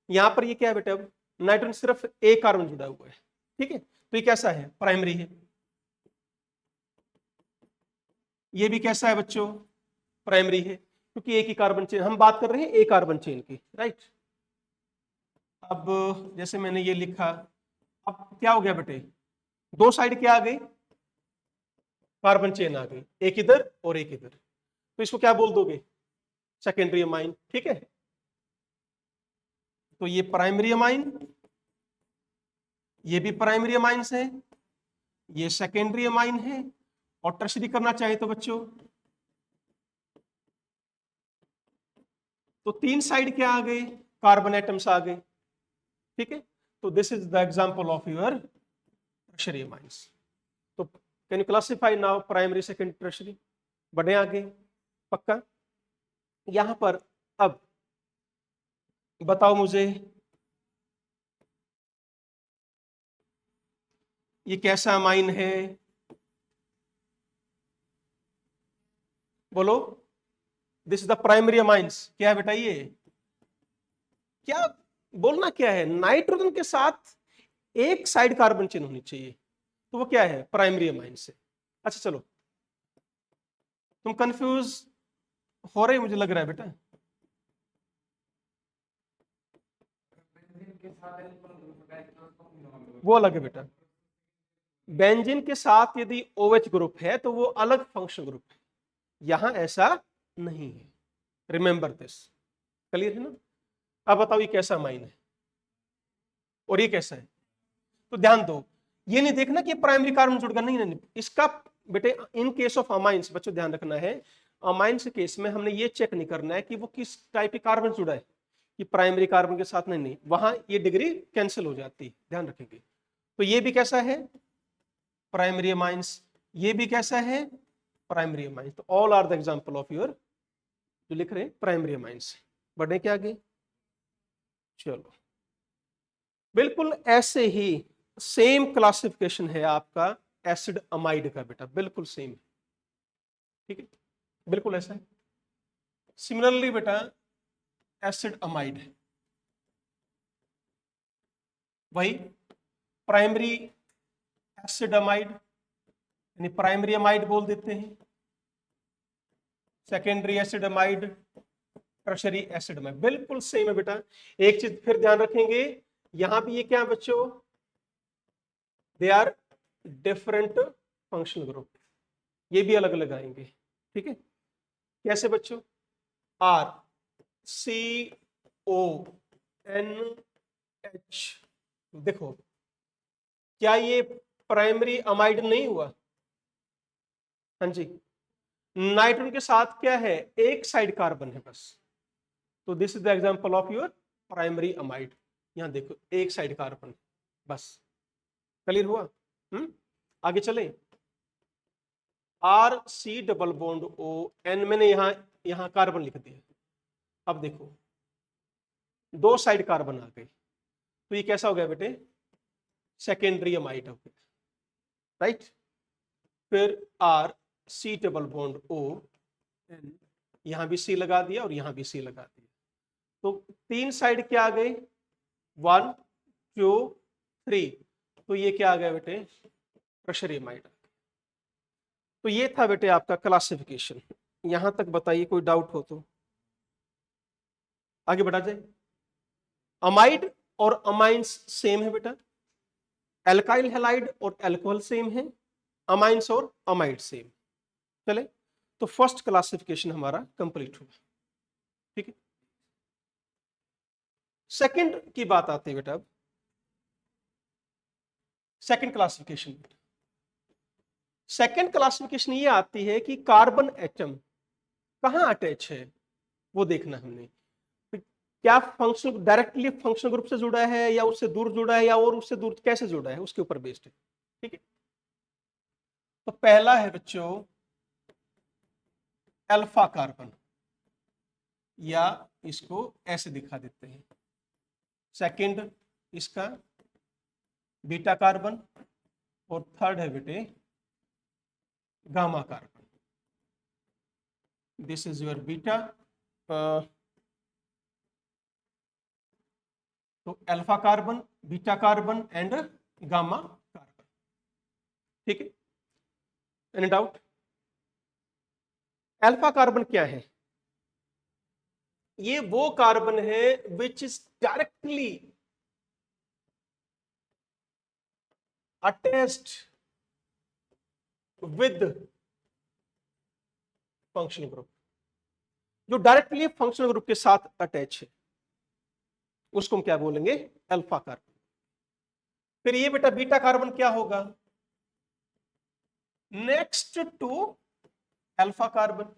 यहां पर ये क्या है बेटा? अब नाइट्रोजन सिर्फ एक कार्बन जुड़ा हुआ है, ठीक है? तो ये कैसा है? प्राइमरी है। ये भी कैसा है बच्चों? प्राइमरी है, क्योंकि एक ही कार्बन चेन, हम बात कर रहे हैं एक कार्बन चेन की, राइट? अब जैसे मैंने ये लिखा, अब क्या हो गया बेटे? दो साइड क्या आ गई? कार्बन चेन आ गई, एक इधर और एक इधर। तो इसको क्या बोल दोगे? सेकेंडरी अमाइन, ठीक है? तो ये प्राइमरी अमाइन, ये भी प्राइमरी अमाइंस है, ये सेकेंडरी अमाइन है। और टर्शरी करना चाहे तो बच्चों, तो तीन साइड क्या आ गए? कार्बन एटम्स आ गए, ठीक है? तो this is the example of your tertiary amines. तो can you classify now primary, secondary, tertiary? बढ़े आगे, पक्का? यहां पर अब बताओ मुझे, ये कैसा अमाइन है? बोलो। This is the primary amines. क्या है बेटा ये? क्या बोलना क्या है? नाइट्रोजन के साथ एक साइड कार्बन चेन होनी चाहिए, तो वो क्या है? प्राइमरी अमाइंस है। अच्छा चलो, तुम कंफ्यूज हो रहे मुझे लग रहा है बेटा। वो अलग है बेटा। बेंजीन के साथ यदि OH ग्रुप है तो वो अलग फंक्शनल ग्रुप है, यहां ऐसा नहीं है। रिमेंबर दिस, क्लियर है ना? अब बताओ ये कैसा अमाइन है और ये कैसा है? तो ध्यान दो, ये नहीं देखना कि प्राइमरी कार्बन जुड़ गया, नहीं नहीं, इसका बेटे इन केस ऑफ अमाइंस बच्चों ध्यान रखना है, अमाइंस केस में हमने ये चेक नहीं करना है कि वो किस टाइप के कार्बन जुड़ा है, कि प्राइमरी कार्बन के साथ नहीं, वहां ये डिग्री कैंसिल हो जाती है, ध्यान रखेंगे। तो ये भी कैसा है? Primary amines. ये भी कैसा है? Primary amines. तो all are the example of your, जो लिख रहे हैं प्राइमरी अमाइंस। बढ़ने के आगे, चलो बिल्कुल ऐसे ही सेम क्लासिफिकेशन है आपका एसिड अमाइड का बेटा, बिल्कुल सेम, ठीक है, बिल्कुल ऐसा है। सिमिलरली बेटा एसिड अमाइड है वही प्राइमरी एसिड अमाइड, यानी प्राइमरी अमाइड बोल देते हैं, secondary acid amide, tertiary acid amide, बिल्कुल सेम है बेटा। एक चीज फिर ध्यान रखेंगे, यहां भी ये क्या है बच्चों? They are different functional group, ये भी अलग अलग आएंगे, ठीक है। कैसे बच्चों? RCONH, देखो क्या ये प्राइमरी अमाइड नहीं हुआ? हाँ जी, नाइट्रोजन के साथ क्या है? एक साइड कार्बन है बस, तो this is the example of your primary amide. यहां देखो एक साइड कार्बन बस, क्लियर हुआ? आगे चले। RC डबल बॉन्ड ON, मैंने यहां कार्बन लिख दिया। अब देखो दो साइड कार्बन आ गई, तो ये कैसा हो गया बेटे? सेकेंडरी अमाइड हो गया, राइट। फिर RC डबल बॉन्ड ON, यहां भी C लगा दिया और यहां भी C लगा दिया, तो तीन साइड क्या आ गई? 1 2 3, तो ये क्या आ गया बेटे? Tertiary amide. तो ये था बेटे आपका क्लासिफिकेशन। यहां तक बताइए कोई डाउट हो तो आगे बढ़ा जाए। अमाइड और अमाइंस सेम है बेटा, एल्काइल हैलाइड और एल्कोहल सेम है, अमाइंस और अमाइड सेम। चले, तो फर्स्ट क्लासिफिकेशन हमारा कंप्लीट हुआ, ठीक है। सेकंड की बात आती है बेटा, अब सेकंड क्लासिफिकेशन। सेकंड क्लासिफिकेशन ये आती है कि कार्बन एटम कहां अटैच है वो देखना हमने, क्या फंक्शन डायरेक्टली फंक्शनल ग्रुप से जुड़ा है या उससे दूर जुड़ा है, या और उससे दूर कैसे जुड़ा है, उसके ऊपर बेस्ड है, ठीक है। तो पहला है बच्चों अल्फा कार्बन, या इसको ऐसे दिखा देते हैं। सेकंड इसका बीटा कार्बन, और थर्ड है बेटे gamma carbon. This is your beta, तो alpha carbon, beta carbon and gamma carbon, ठीक है। Any doubt? अल्फा कार्बन क्या है? ये वो कार्बन है which is directly attached with functional group, जो डायरेक्टली फंक्शनल ग्रुप के साथ अटैच है, उसको हम क्या बोलेंगे? Alpha carbon. फिर ये बेटा बीटा कार्बन क्या होगा? नेक्स्ट टू अल्फा कार्बन,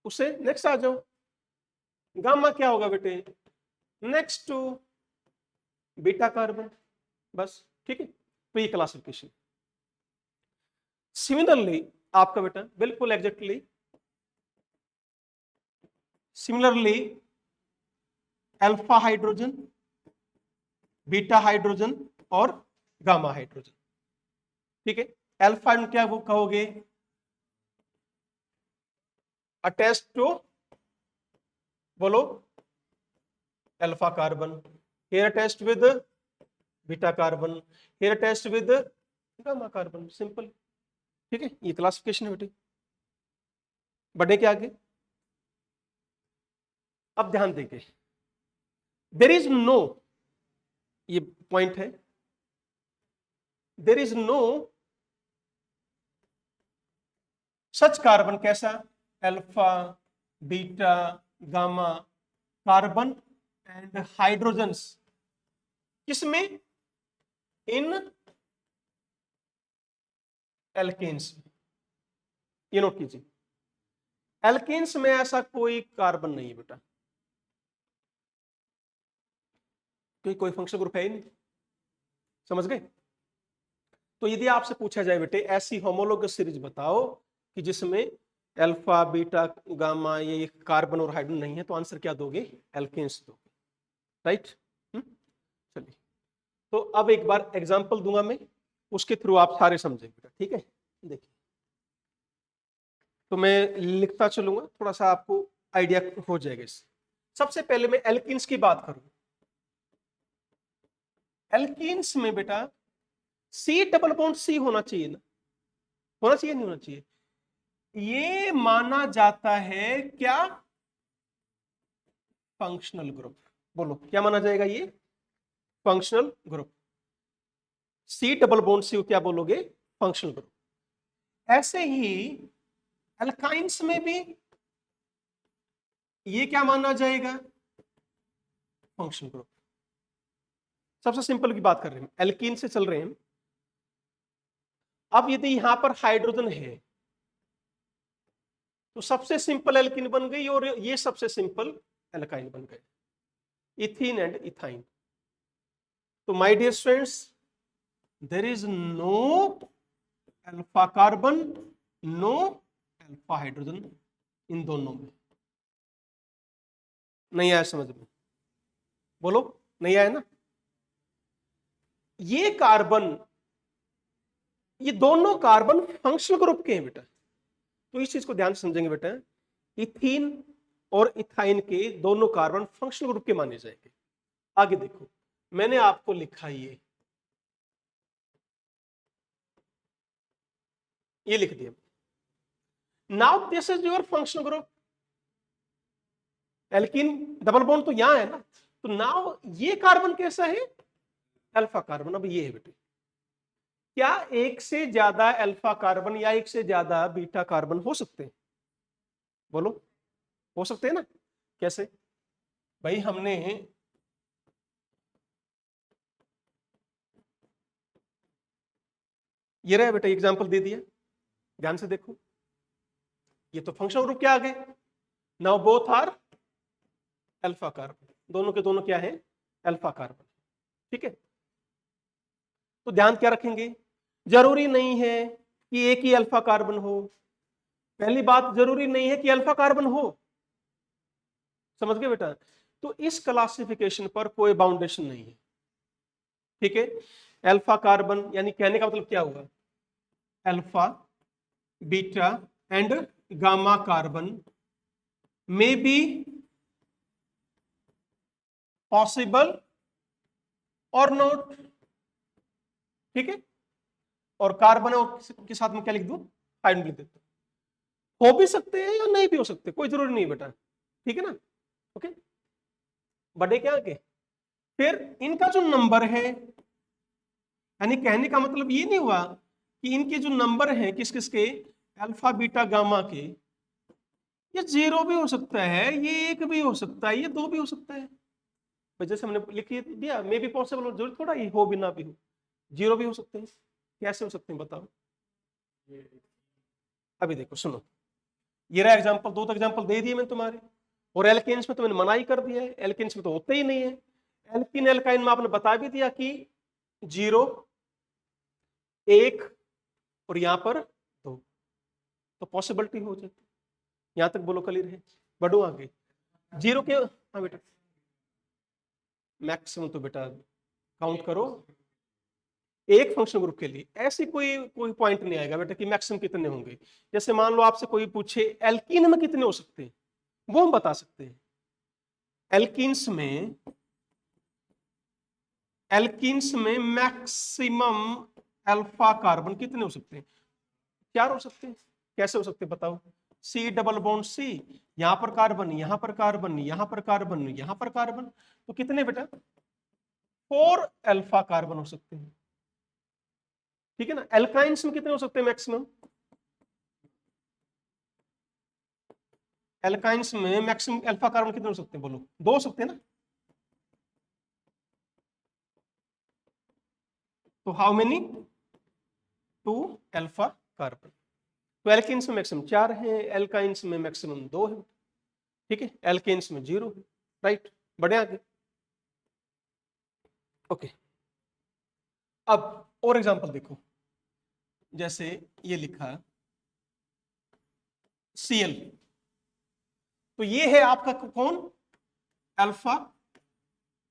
उसे नेक्स्ट आ जाओ। गामा क्या होगा बेटे? नेक्स्ट टू बीटा कार्बन, बस, ठीक है। तो ये क्लासिफिकेशन। सिमिलरली आपका बेटा बिल्कुल exactly similarly alpha hydrogen, beta hydrogen और गामा हाइड्रोजन, ठीक है। अल्फा क्या वो कहोगे? अटैच टू, बोलो, alpha carbon, here attached with beta carbon, here attached with gamma carbon, simple, ठीक है। ये क्लासिफिकेशन है बेटे। बढ़ने के आगे, अब ध्यान देंगे, देयर इज नो, ये पॉइंट है, there is no such carbon, कैसा, alpha, beta, gamma, carbon and hydrogens, किसमें, इन एल्केन्स। ये नोट कीजिए, एल्केन्स में ऐसा कोई कार्बन नहीं है बेटा, क्योंकि कोई फंक्शनल ग्रुप है ही नहीं। समझ गए? तो यदि आपसे पूछा जाए बेटे ऐसी होमोलोगस सीरीज बताओ कि जिसमें अल्फा, बीटा, गामा, ये कार्बन और हाइड्रोजन नहीं है, तो आंसर क्या दोगे, एल्केन्स दोगे, राइट। चलिए, तो अब एक बार एग्जांपल दूंगा मैं, उसके थ्रू आप सारे समझेंगे बेटा, ठीक है। देखिए, तो मैं लिखता चलूंगा, थोड़ा सा आपको आइडिया हो जाएगा इससे। सबसे पहले मैं एल्किन्स की बात करूं, एल्किन्स में बेटा सी डबल बॉन्ड सी होना चाहिए ना, होना चाहिए नहीं होना चाहिए, ये माना जाता है क्या, फंक्शनल ग्रुप। बोलो क्या माना जाएगा, ये functional group. C double bond C क्या बोलोगे, फंक्शनल ग्रुप। ऐसे ही अल्काइंस में भी ये क्या माना जाएगा, फंक्शनल ग्रुप। सबसे सिंपल की बात कर रहे हैं, एल्कीन से चल रहे हैं। अब यदि यहां पर हाइड्रोजन है तो सबसे सिंपल एल्कीन बन गई, और ये सबसे सिंपल एल्काइन बन गए, इथीन एंड इथाइन। तो my dear students, there is no alpha carbon, no alpha hydrogen in दोनों में। नहीं आया समझ में, बोलो नहीं आया ना। ये कार्बन, ये दोनों कार्बन फंक्शनल ग्रुप के हैं बेटा, तो इस चीज को ध्यान से समझेंगे बेटा। इथीन और इथाइन के दोनों कार्बन फंक्शनल ग्रुप के माने जाएंगे। आगे देखो, मैंने आपको लिखा ये लिख दिया। Now this is your functional group, alkene double bond तो यहां है ना, तो नाउ ये कार्बन कैसा है, अल्फा कार्बन। अब ये है बेटे, क्या एक से ज्यादा अल्फा कार्बन या एक से ज्यादा बीटा कार्बन हो सकते हैं, बोलो हो सकते हैं ना। कैसे भाई, हमने ये रहा बेटा एग्जांपल दे दिया, ध्यान से देखो, ये तो फंक्शनल ग्रुप क्या आ गए, now both are alpha carbon, दोनों के दोनों क्या है, अल्फा कार्बन, ठीक है। तो ध्यान क्या रखेंगे, जरूरी नहीं है कि एक ही अल्फा कार्बन हो। पहली बात, जरूरी नहीं है कि अल्फा कार्बन हो, समझ गए बेटा। तो इस क्लासिफिकेशन पर कोई बाउंडेशन नहीं है, ठीक है। अल्फा कार्बन यानी कहने का मतलब क्या हुआ, alpha, beta and gamma carbon may be possible और नॉट, ठीक है। और कार्बन और के साथ में क्या लिख दूं, हाइड्रोजन लिख देता हूं। हो भी सकते हैं या नहीं भी हो सकते, कोई जरूरी नहीं बेटा, ठीक है ना, ओके। बड़े क्या आगे, फिर इनका जो नंबर है, यानी कहने का मतलब ये नहीं हुआ कि इनके जो नंबर हैं किस किस के, अल्फा बीटा गामा के, ये 0 भी हो सकता है, ये 1 भी हो सकता है, ये 2 भी हो सकता है। जैसे हमने लिख दिया, मे बी पॉसिबल, हो जरूर थोड़ा ये हो भी ना भी हो, 0 भी हो सकते हैं। कैसे हो सकते हैं बताओ, अभी देखो सुनो, ये रहा एग्जांपल, 2 एग्जांपल दे दिए मैंने तुम्हारे, और एल्केन्स में तो मैंने मना ही कर दिया है, एल्केन्स में तो होते ही नहीं है। एल्किन एल्काइन में आपने बता भी दिया कि 0, 1 और यहां पर 2, तो पॉसिबिलिटी हो जाती। यहां तक बोलो क्लियर है, बढ़ो आगे। 0 के, हाँ बेटा, मैक्सिमम तो बेटा काउंट करो, एक फंक्शन ग्रुप के लिए ऐसी कोई कोई पॉइंट नहीं आएगा बेटा कि मैक्सिमम कितने होंगे। जैसे मान लो आपसे कोई पूछे एल्कीन में कितने हो सकते हैं, वो हम बता सकते हैं। एल्कीन्स में मैक्सिमम अल्फा कार्बन कितने हो सकते हैं, 4 हो सकते हैं। कैसे हो सकते हैं बताओ, सी डबल बॉन्ड सी, यहां पर कार्बन, यहां पर कार्बन, यहां पर कार्बन, यहां पर कार्बन, तो कितने बेटा, 4 अल्फा कार्बन हो सकते हैं। ठीक है ना। एल्काइंस में कितने हो सकते हैं मैक्सिमम? एल्काइंस में मैक्सिमम अल्फा कार्बन कितने हो सकते हैं? बोलो, 2 हो सकते हैं ना। तो हाउ मेनी? 2 alpha carbon. तो एल्केन्स में मैक्सिमम 4 है, एल्काइंस में मैक्सिमम 2 है। ठीक है, एल्केन्स में 0 है। राइट, बढ़े आगे। ओके, अब और एग्जांपल देखो, जैसे ये लिखा Cl, तो ये है आपका कौन? Alpha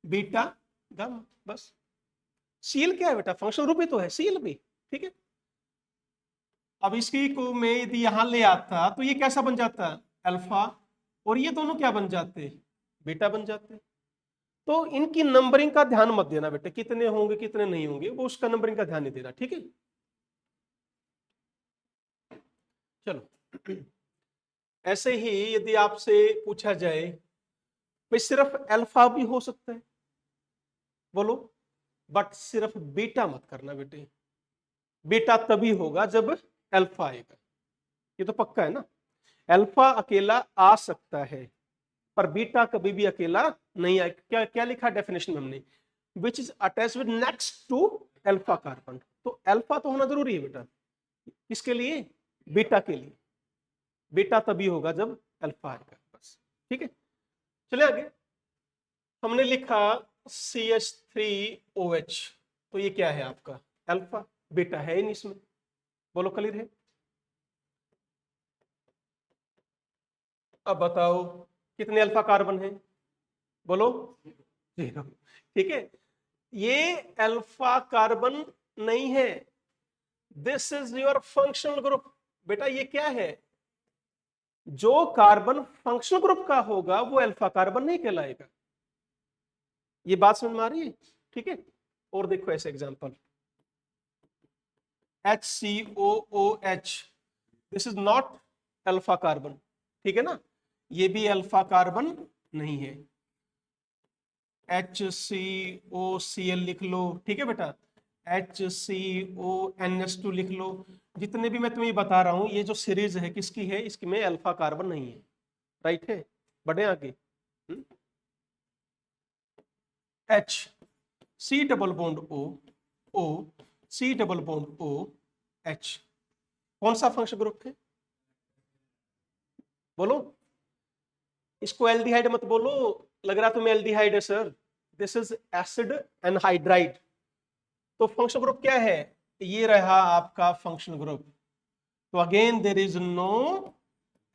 beta gamma. बस Cl क्या है बेटा? फंक्शनल ग्रुप ही तो है Cl भी। ठीक है, अब इसकी को मैं यदि यहां ले आता तो ये कैसा बन जाता? अल्फा, और ये दोनों क्या बन जाते? बीटा बन जाते। तो इनकी नंबरिंग का ध्यान मत देना बेटे, कितने होंगे कितने नहीं होंगे, वो उसका नंबरिंग का ध्यान नहीं देना। ठीक है, चलो। ऐसे ही यदि आपसे पूछा जाए भाई सिर्फ अल्फा भी हो सकता है, बोलो, बट सिर्फ बीटा मत करना बेटे। बीटा तभी होगा जब अल्फा आएगा, ये तो पक्का है ना। अल्फा अकेला आ सकता है पर बीटा कभी भी अकेला नहीं आएगा। क्या क्या लिखा डेफिनेशन में हमने? Which is attach with next to alpha carbon. तो अल्फा तो होना जरूरी है बेटा, किसके लिए? बीटा के लिए। बीटा तभी होगा जब अल्फा आएगा, बस। ठीक है, चले आगे। हमने लिखा CH3OH, तो ये क्या है आपका? अल्फा। बीटा है ही नहीं इसमें, बोलो क्लियर है। अब बताओ कितने अल्फा कार्बन है? बोलो 0। ठीक है, ये अल्फा कार्बन नहीं है, this is your functional group. बेटा ये क्या है? जो कार्बन फंक्शनल ग्रुप का होगा वो अल्फा कार्बन नहीं कहलाएगा। ये बात समझ में आ रही है? ठीक है, और देखो ऐसे example, HCOOH, this is not alpha carbon. ठीक है ना, ये भी अल्फा कार्बन नहीं है। HCOCl लिख लो। ठीक है बेटा, HCONS2 लिख लो। जितने भी मैं तुम्हें बता रहा हूं ये जो सीरीज है किसकी है? इसकी में अल्फा कार्बन नहीं है। राइट है, बढ़े आगे। H, C double bond O, O, C double bond O, H, कौन सा फंक्शन ग्रुप है? बोलो, इसको एल्डिहाइड मत बोलो, लग रहा तुम्हें एल्डिहाइड है sir. This is acid anhydride. तो फंक्शन ग्रुप क्या है? ये रहा आपका फंक्शन ग्रुप। तो again there is no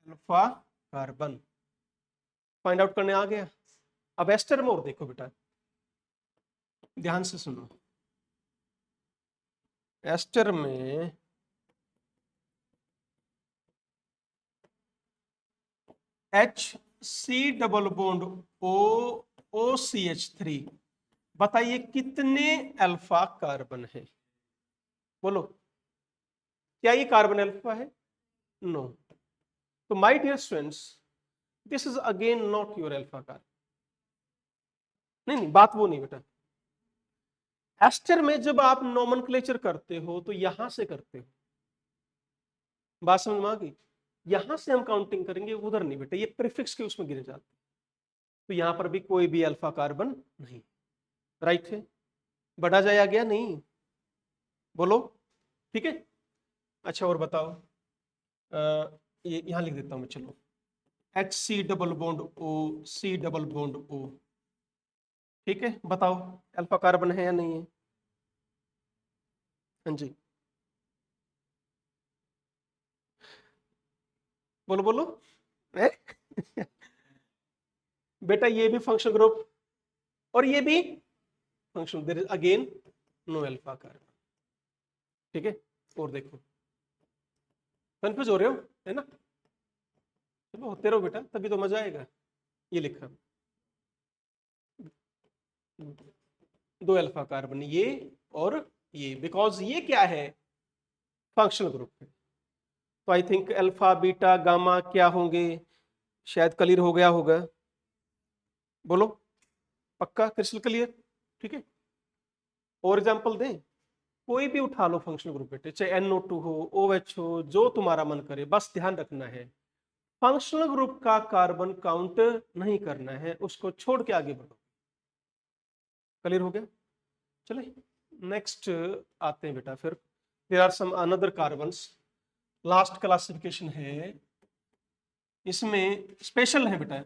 alpha carbon. Find out करने आ गया। अब एस्टर में और देखो बेटा, ध्यान से सुनो। एस्टर में HC डबल बॉन्ड OCH3, बताइए कितने अल्फा कार्बन है? बोलो, क्या ये कार्बन अल्फा है? नो। तो my dear students, this is again not your alpha carbon. नहीं, बात वो नहीं बेटा। एस्टर में जब आप नोमेनक्लेचर करते हो तो यहां से करते हो, बात समझ में आ गई? यहां से हम काउंटिंग करेंगे, उधर नहीं बेटा, ये प्रीफिक्स के उसमें गिने जाते। तो यहां पर भी कोई भी अल्फा कार्बन नहीं। राइट है, बढ़ा जाया गया नहीं? बोलो, ठीक है। अच्छा और बताओ, ये यहां लिख देता हूं मैं, चलो। HC double bond OC double bond O, ठीक है, बताओ अल्फा कार्बन है या नहीं है? हाँ जी, बोलो बोलो। है? बेटा ये भी फंक्शन ग्रुप और ये भी function, there is again no alpha carbon. ठीक है, और देखो, कंफ्यूज हो रहे हो है ना? चलो होते रहो बेटा, तभी तो मजा आएगा। ये लिखा 2 अल्फा कार्बन, ये और ये, बिकॉज ये क्या है? फंक्शनल ग्रुप है। तो I think alpha beta gamma क्या होंगे, शायद क्लियर हो गया होगा। बोलो, पक्का क्रिस्टल क्लियर? ठीक है, और एग्जांपल दें? कोई भी उठा लो फंक्शनल ग्रुप बेटे, चाहे NO2 हो, OH हो, जो तुम्हारा मन करे, बस ध्यान रखना है फंक्शनल ग्रुप का कार्बन काउंट नहीं करना है, उसको छोड़ के आगे बढ़ो। क्लियर हो गया? चले नेक्स्ट आते हैं बेटा, फिर there are some another carbons, last classification है, इसमें स्पेशल है बेटा,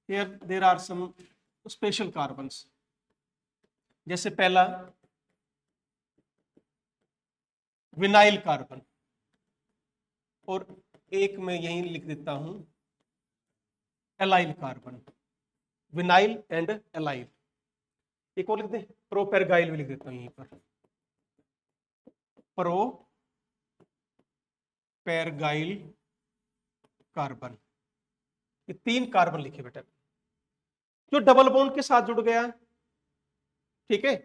here there are some special carbons. जैसे पहला विनाइल कार्बन, और एक मैं यहीं लिख देता हूं allyl carbon, vinyl and allyl. एक और लिख दे, प्रोपेरगाइल भी लिख देता हूं यहीं पर, प्रोपेरगाइल कार्बन। ये 3 कार्बन लिखे बेटा, जो डबल बॉन्ड के साथ जुड़ गया, ठीक है।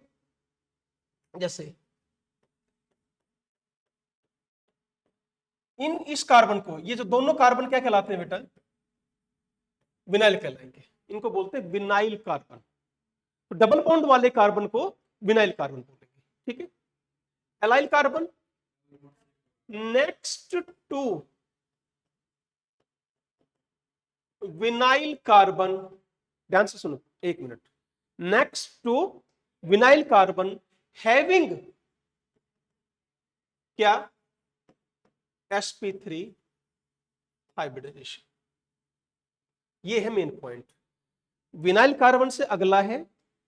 जैसे इस कार्बन को, ये जो दोनों कार्बन क्या कहलाते हैं बेटा, विनाइल कहलाएंगे, इनको बोलते हैं विनाइल कार्बन। तो डबल बॉन्ड वाले कार्बन को विनाइल कार्बन बोलेंगे, ठीक है। Allyl carbon next to vinyl carbon, ध्यान से सुनो 1 minute, next to vinyl carbon having क्या, sp3 हाइब्रिडाइजेशन। ये है मेन पॉइंट, विनाइल कार्बन से अगला है,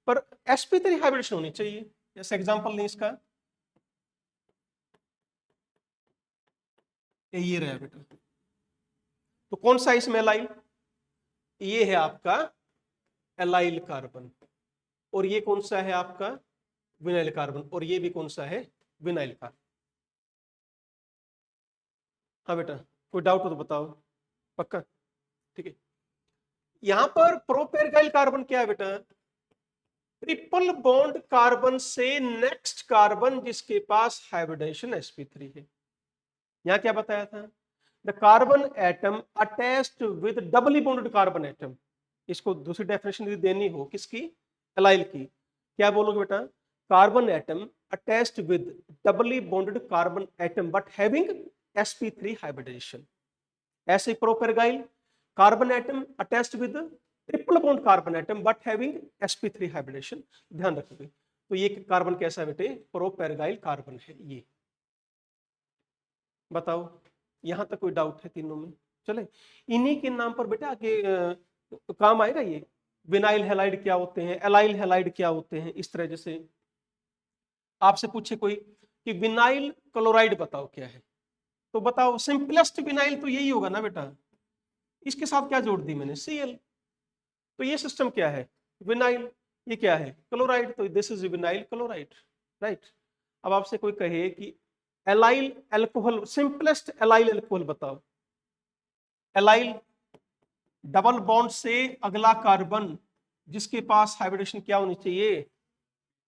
पर sp3 हाइब्रिडेशन होनी चाहिए। जैसे एग्जांपल लें इसका, ये रहा बेटा, तो कौन सा इसमें एलाइल, ये है आपका एलाइल कार्बन, और ये कौन सा है आपका विनाइल कार्बन, और ये भी कौन सा है विनाइल कार्बन। हाँ बेटा, कोई डाउट हो तो बताओ, पक्का, ठीक है। यहां पर प्रोपेरगाइल कार्बन क्या है बेटा, ट्रिपल बॉन्ड कार्बन से नेक्स्ट कार्बन जिसके पास हाइब्रिडाइजेशन sp3 है। यहां क्या बताया था, the carbon atom attached with doubly bonded carbon atom. इसको दूसरी डेफिनेशन यदि देनी हो किसकी, एलाइल की, क्या बोलोगे बेटा, carbon atom attached with doubly bonded carbon atom but having sp3 hybridization. ऐसे propargyl, carbon atom attached with triple bond carbon atom but having sp3 hybridization. ध्यान रखोगे तो ये कार्बन कैसा है बेटे, प्रोपेरगाइल कार्बन है ये। बताओ यहां तक कोई डाउट है तीनों में? चले इन्हीं के नाम पर बेटा आगे काम आएगा ये, विनाइल हैलाइड क्या होते हैं, एलाइल हैलाइड क्या होते हैं। इस तरह जैसे आपसे पूछे कोई कि विनाइल क्लोराइड बताओ क्या है, तो बताओ सिंपलेस्ट विनाइल तो यही होगा ना बेटा, इसके साथ क्या जोड़ दी मैंने, Cl। तो ये सिस्टम क्या है, विनाइल, ये क्या है क्लोराइड, तो this is vinyl chloride, right. अब आपसे कोई कहे कि allyl alcohol, simplest allyl alcohol बताओ, एलाइल डबल बॉन्ड से अगला कार्बन जिसके पास हाइब्रिडेशन क्या होनी चाहिए,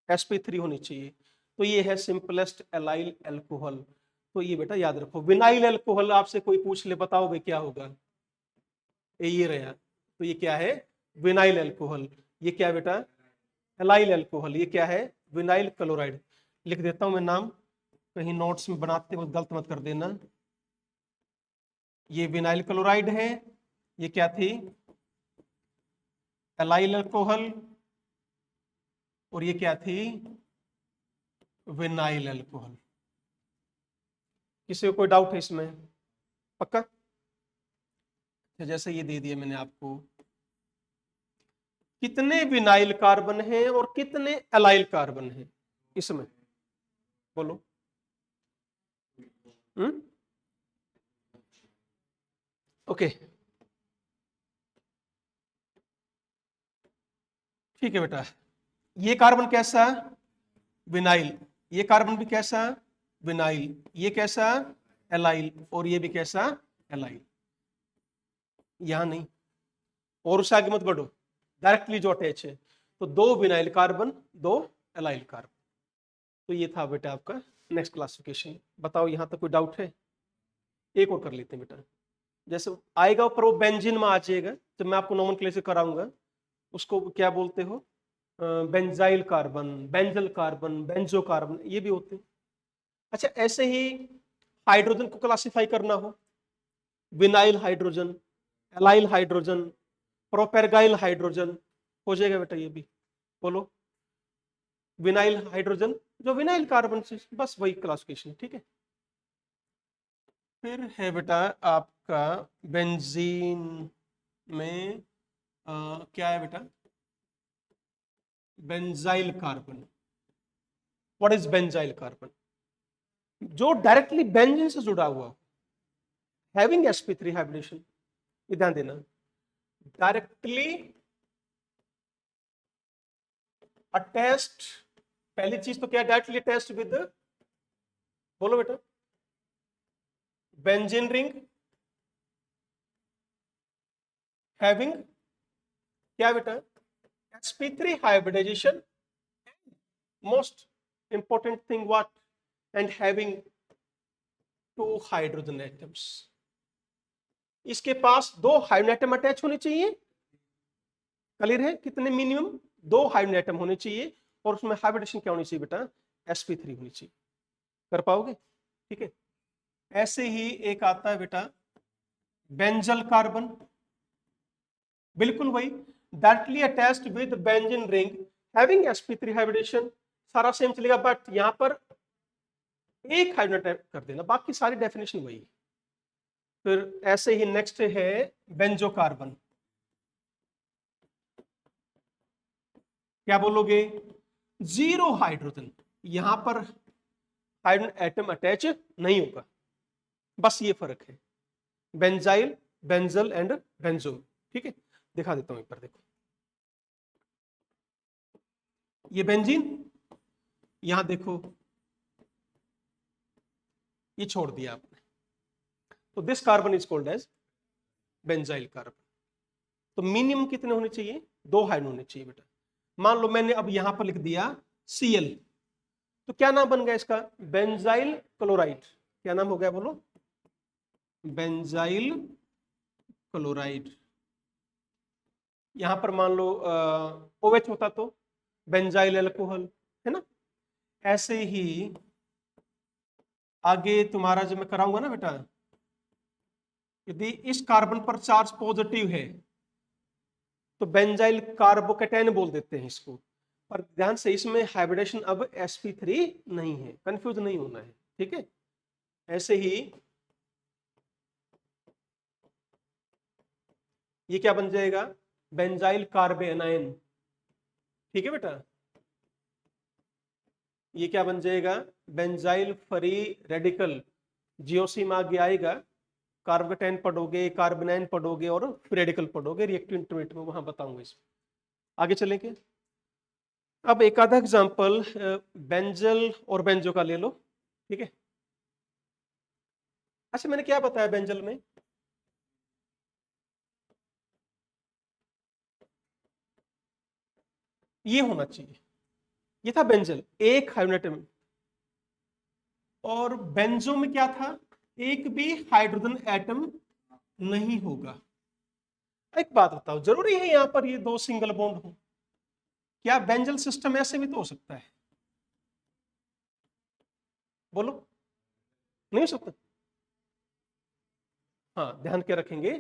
sp3 होनी चाहिए, तो ये है सिंपलेस्ट एलाइल अल्कोहल। तो ये बेटा याद रखो, विनाइल अल्कोहल आपसे कोई पूछ ले बताओ भाई क्या होगा, ये रहा, तो ये क्या है विनाइल अल्कोहल। ये क्या है बेटा, एलाइल अल्कोहल। ये क्या है, विनाइल क्लोराइड। लिख देता हूं मैं नाम, कहीं नोट्स में बनाते वक्त गलत मत कर देना। ये विनाइल क्लोराइड है, ये क्या थी एलाइल अल्कोहल, और ये क्या थी विनाइल अल्कोहल। किसी को कोई डाउट है इसमें, पक्का? जैसे ये दे दिया मैंने आपको, कितने विनाइल कार्बन हैं और कितने एलाइल कार्बन हैं इसमें, बोलो। ओके ठीक है बेटा, ये कार्बन कैसा विनाइल, ये कार्बन भी कैसा विनाइल, ये कैसा एलाइल, और ये भी कैसा एलाइल। यहां नहीं, और उससे आगे मत बढ़ो, डायरेक्टली जो अटैच है, तो 2 विनाइल कार्बन 2 एलाइल कार्बन। तो ये था बेटा आपका नेक्स्ट क्लासिफिकेशन। बताओ यहां तक कोई डाउट है? एक और कर लेते हैं बेटा, जैसे आएगा ऊपर वो बेंजीन में आ जाएगा, जब मैं आपको नोमेनक्लेचर कराऊंगा उसको क्या बोलते हो, benzyl carbon, benzal carbon, benzo carbon, ये भी होते हैं। अच्छा, ऐसे ही हाइड्रोजन को क्लासिफाई करना हो, vinyl hydrogen, allyl hydrogen, propargyl hydrogen, हो जाएगा बेटा ये भी। बोलो, विनाइल हाइड्रोजन जो विनाइल कार्बन से, बस वही क्लासिफिकेशन, ठीक है। फिर है बेटा आपका बेंजीन में क्या है बेटा, benzyl carbon. What is benzyl carbon? जो डायरेक्टली बेंजीन से जुड़ा हुआ, हैविंग sp3 हाइब्रिडेशन, ये ध्यान देना, डायरेक्टली अटैच्ड, पहली चीज तो क्या, डायरेक्टली अटैच्ड विद, बोलो बेटा, बेंजीन रिंग हैविंग क्या बेटा, sp3 hybridization, most important thing what, and having 2 hydrogen atoms, इसके पास 2 हाइड्रोजन एटम अटैच होने चाहिए। क्लियर है? कितने, मिनिमम 2 हाइड्रोजन एटम होने चाहिए, और उसमें हाइब्रिडेशन क्या होनी चाहिए बेटा, sp3 होनी चाहिए। कर पाओगे? ठीक है। ऐसे ही एक आता है बेटा बेंजल कार्बन, बिल्कुल वही, directly attached with benzene ring having sp3 hybridization, सारा सेम चलेगा, बट यहां पर एक हाइड्रोजन एटम कर देना, बाकी सारी डेफिनेशन वही। फिर ऐसे ही नेक्स्ट है बेंजो कार्बन, क्या बोलोगे, 0 हाइड्रोजन, यहां पर हाइड्रोजन एटम अटैच नहीं होगा, बस ये फर्क है, बेंजाइल, बेंजल एंड बेंजो। ठीक है, दिखा देता हूं एक बार, देखो ये बेंजीन, यहां देखो ये छोड़ दिया आपने, तो this carbon is called as benzyl carbon. तो मिनिमम कितने होने चाहिए, 2 हाइड्रोजन होने चाहिए बेटा। मान लो मैंने अब यहां पर लिख दिया Cl, तो क्या नाम बन गया इसका, बेंजाइल क्लोराइड। क्या नाम हो गया बोलो, बेंजाइल क्लोराइड। यहां पर मान लो OH होता तो बेंजाइल अल्कोहल, है ना। ऐसे ही आगे तुम्हारा जब मैं कराऊंगा ना बेटा, यदि इस कार्बन पर चार्ज पॉजिटिव है तो बेंजाइल कार्बोकेटाइन बोल देते हैं इसको, पर ध्यान से इसमें हाइब्रिडेशन अब sp3 नहीं है, कंफ्यूज नहीं होना है, ठीक है। ऐसे ही ये क्या बन जाएगा, बेंजाइल कार्बेनाइन, ठीक है बेटा। ये क्या बन जाएगा, बेंजाइल फ्री रेडिकल, जियोसिम आगे आएगा, कार्बोकेटाइन पढ़ोगे, कार्बेनाइन पढ़ोगे और फ्री रेडिकल पढ़ोगे, रिएक्टिव इंटरमीडिएट में वहां बताऊंगा इसमें। आगे चलेंगे। अब एक आधा एग्जांपल बेंजल और बेंजो का ले लो, ठीक है। अच्छा, मैंने क्या बताया बेंजल में, ये होना चाहिए, ये था बेंजल, एक हाइड्रोजन एटम, और बेंजो में क्या था, एक भी हाइड्रोजन एटम नहीं होगा। एक बात बताओ, जरूरी है यहां पर ये 2 सिंगल बॉन्ड हो? क्या बेंजल सिस्टम ऐसे भी तो हो सकता है, बोलो, नहीं हो सकता। हाँ, ध्यान के रखेंगे,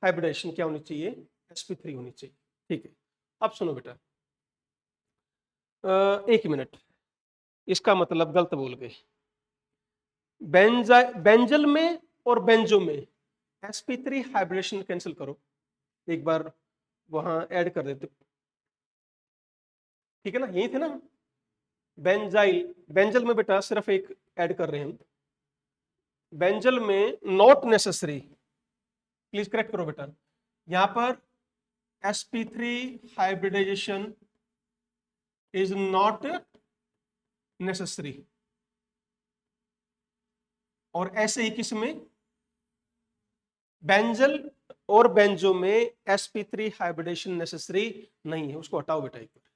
हाइब्रिडेशन क्या होनी चाहिए, sp3 होनी चाहिए, ठीक है। अब सुनो बेटा, एक मिनट, इसका मतलब गलत बोल गए, बेंजल में और बेंजो में sp3 हाइब्रिडेशन कैंसिल करो, एक बार वहां ऐड कर देते, ठीक है ना, यही थे ना। बेंजाइल, बेंजल में बेटा सिर्फ एक ऐड कर रहे हैं हम, बेंजल में नॉट नेसेसरी, प्लीज करेक्ट करो बेटा, यहां पर sp3 hybridisation is not necessary, और ऐसे ही किसमें, बेंजल और बेंजो में sp3 हाइब्रिडेशन नेसेसरी नहीं है, उसको हटाओ बेटा एक बार।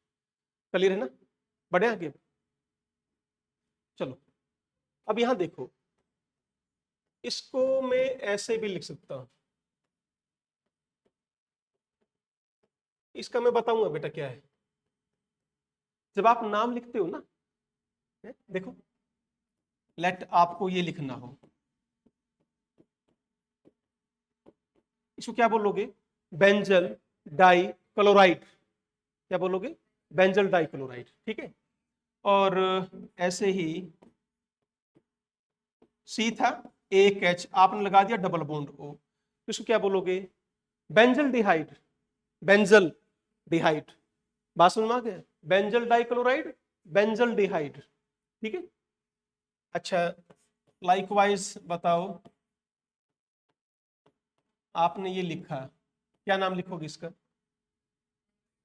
क्लियर है ना, बढ़े आगे। चलो, अब यहां देखो, इसको मैं ऐसे भी लिख सकता हूं, इसका मैं बताऊंगा बेटा क्या है, जब आप नाम लिखते हो ना, देखो लेट आपको ये लिखना हो, इसको क्या बोलोगे? बेंजल डाई क्लोराइड, क्या बोलोगे? बेंजल डाई क्लोराइड, ठीक है। और ऐसे ही सी था, एक एच आपने लगा दिया डबल बॉन्ड ओ, तो इसको क्या बोलोगे? बेंजल डिहाइड, बेंजल डिहाइड, बात समझ में आ गया? बेंजल डाइक्लोराइड, बेंजल डिहाइड, ठीक है। अच्छा, लाइकवाइज बताओ, आपने ये लिखा, क्या नाम लिखोगे इसका?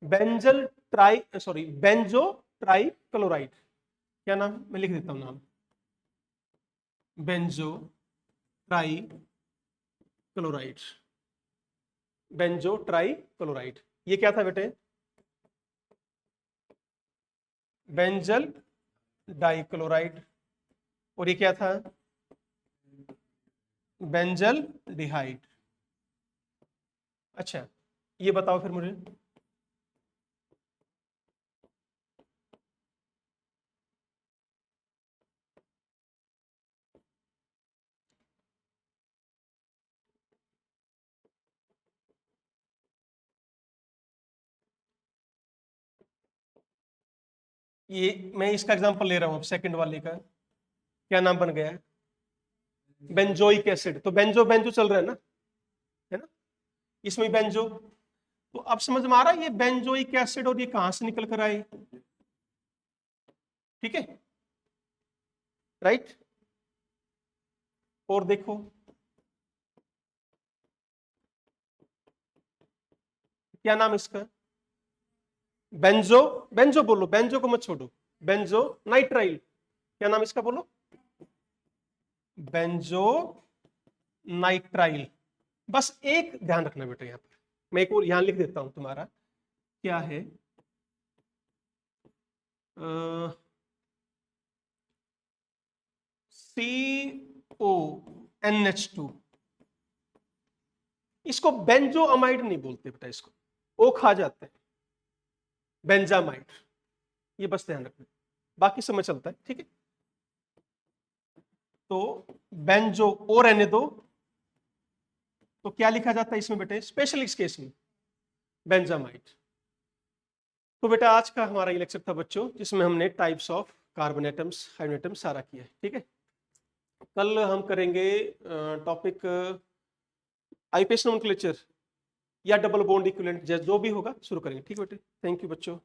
Benzal tri, sorry benzotrichloride, क्या नाम? मैं लिख देता हूं नाम, benzotrichloride, benzotrichloride. ये क्या था बेटे? Benzal dichloride. और ये क्या था? Benzaldehyde. अच्छा, ये बताओ फिर मुझे, ये मैं इसका एग्जांपल ले रहा हूं अब, सेकंड वाले का क्या नाम बन गया है? Benzoic acid. तो बेंजो बेंजो चल रहा है ना, इसमें बेंजो। तो अब समझ में आ रहा है ये बेंजोइक एसिड और ये कहां से निकल कर आए, ठीक है, राइट। और देखो, क्या नाम इसका? बेंजो, बेंजो बोलो, बेंजो को मत छोड़ो, बेंजो नाइट्राइल, क्या नाम इसका बोलो? Benzonitrile. बस एक ध्यान रखना बेटा, यहां पर मैं एक और यहां लिख देता हूं तुम्हारा, क्या है, CONH2, इसको बेंजो अमाइड नहीं बोलते बेटा, इसको ओ खा जाते हैं, बेंजामाइड। ये बस ध्यान रखना, बाकी समय चलता है, ठीक है। तो बेंजो और रहने दो, तो क्या लिखा जाता है इसमें बेटे, स्पेशल इस केस में बेंजामाइड। तो बेटा आज का हमारा ये लेक्चर था बच्चों, जिसमें हमने types of carbon atoms, hydrogen atoms सारा किया है, ठीक है। कल हम करेंगे टॉपिक आईपीएस नोमेनक्लेचर या डबल बॉन्ड इक्विवेलेंट, जो भी होगा शुरू करेंगे, ठीक है बेटे। थैंक यू बच्चों।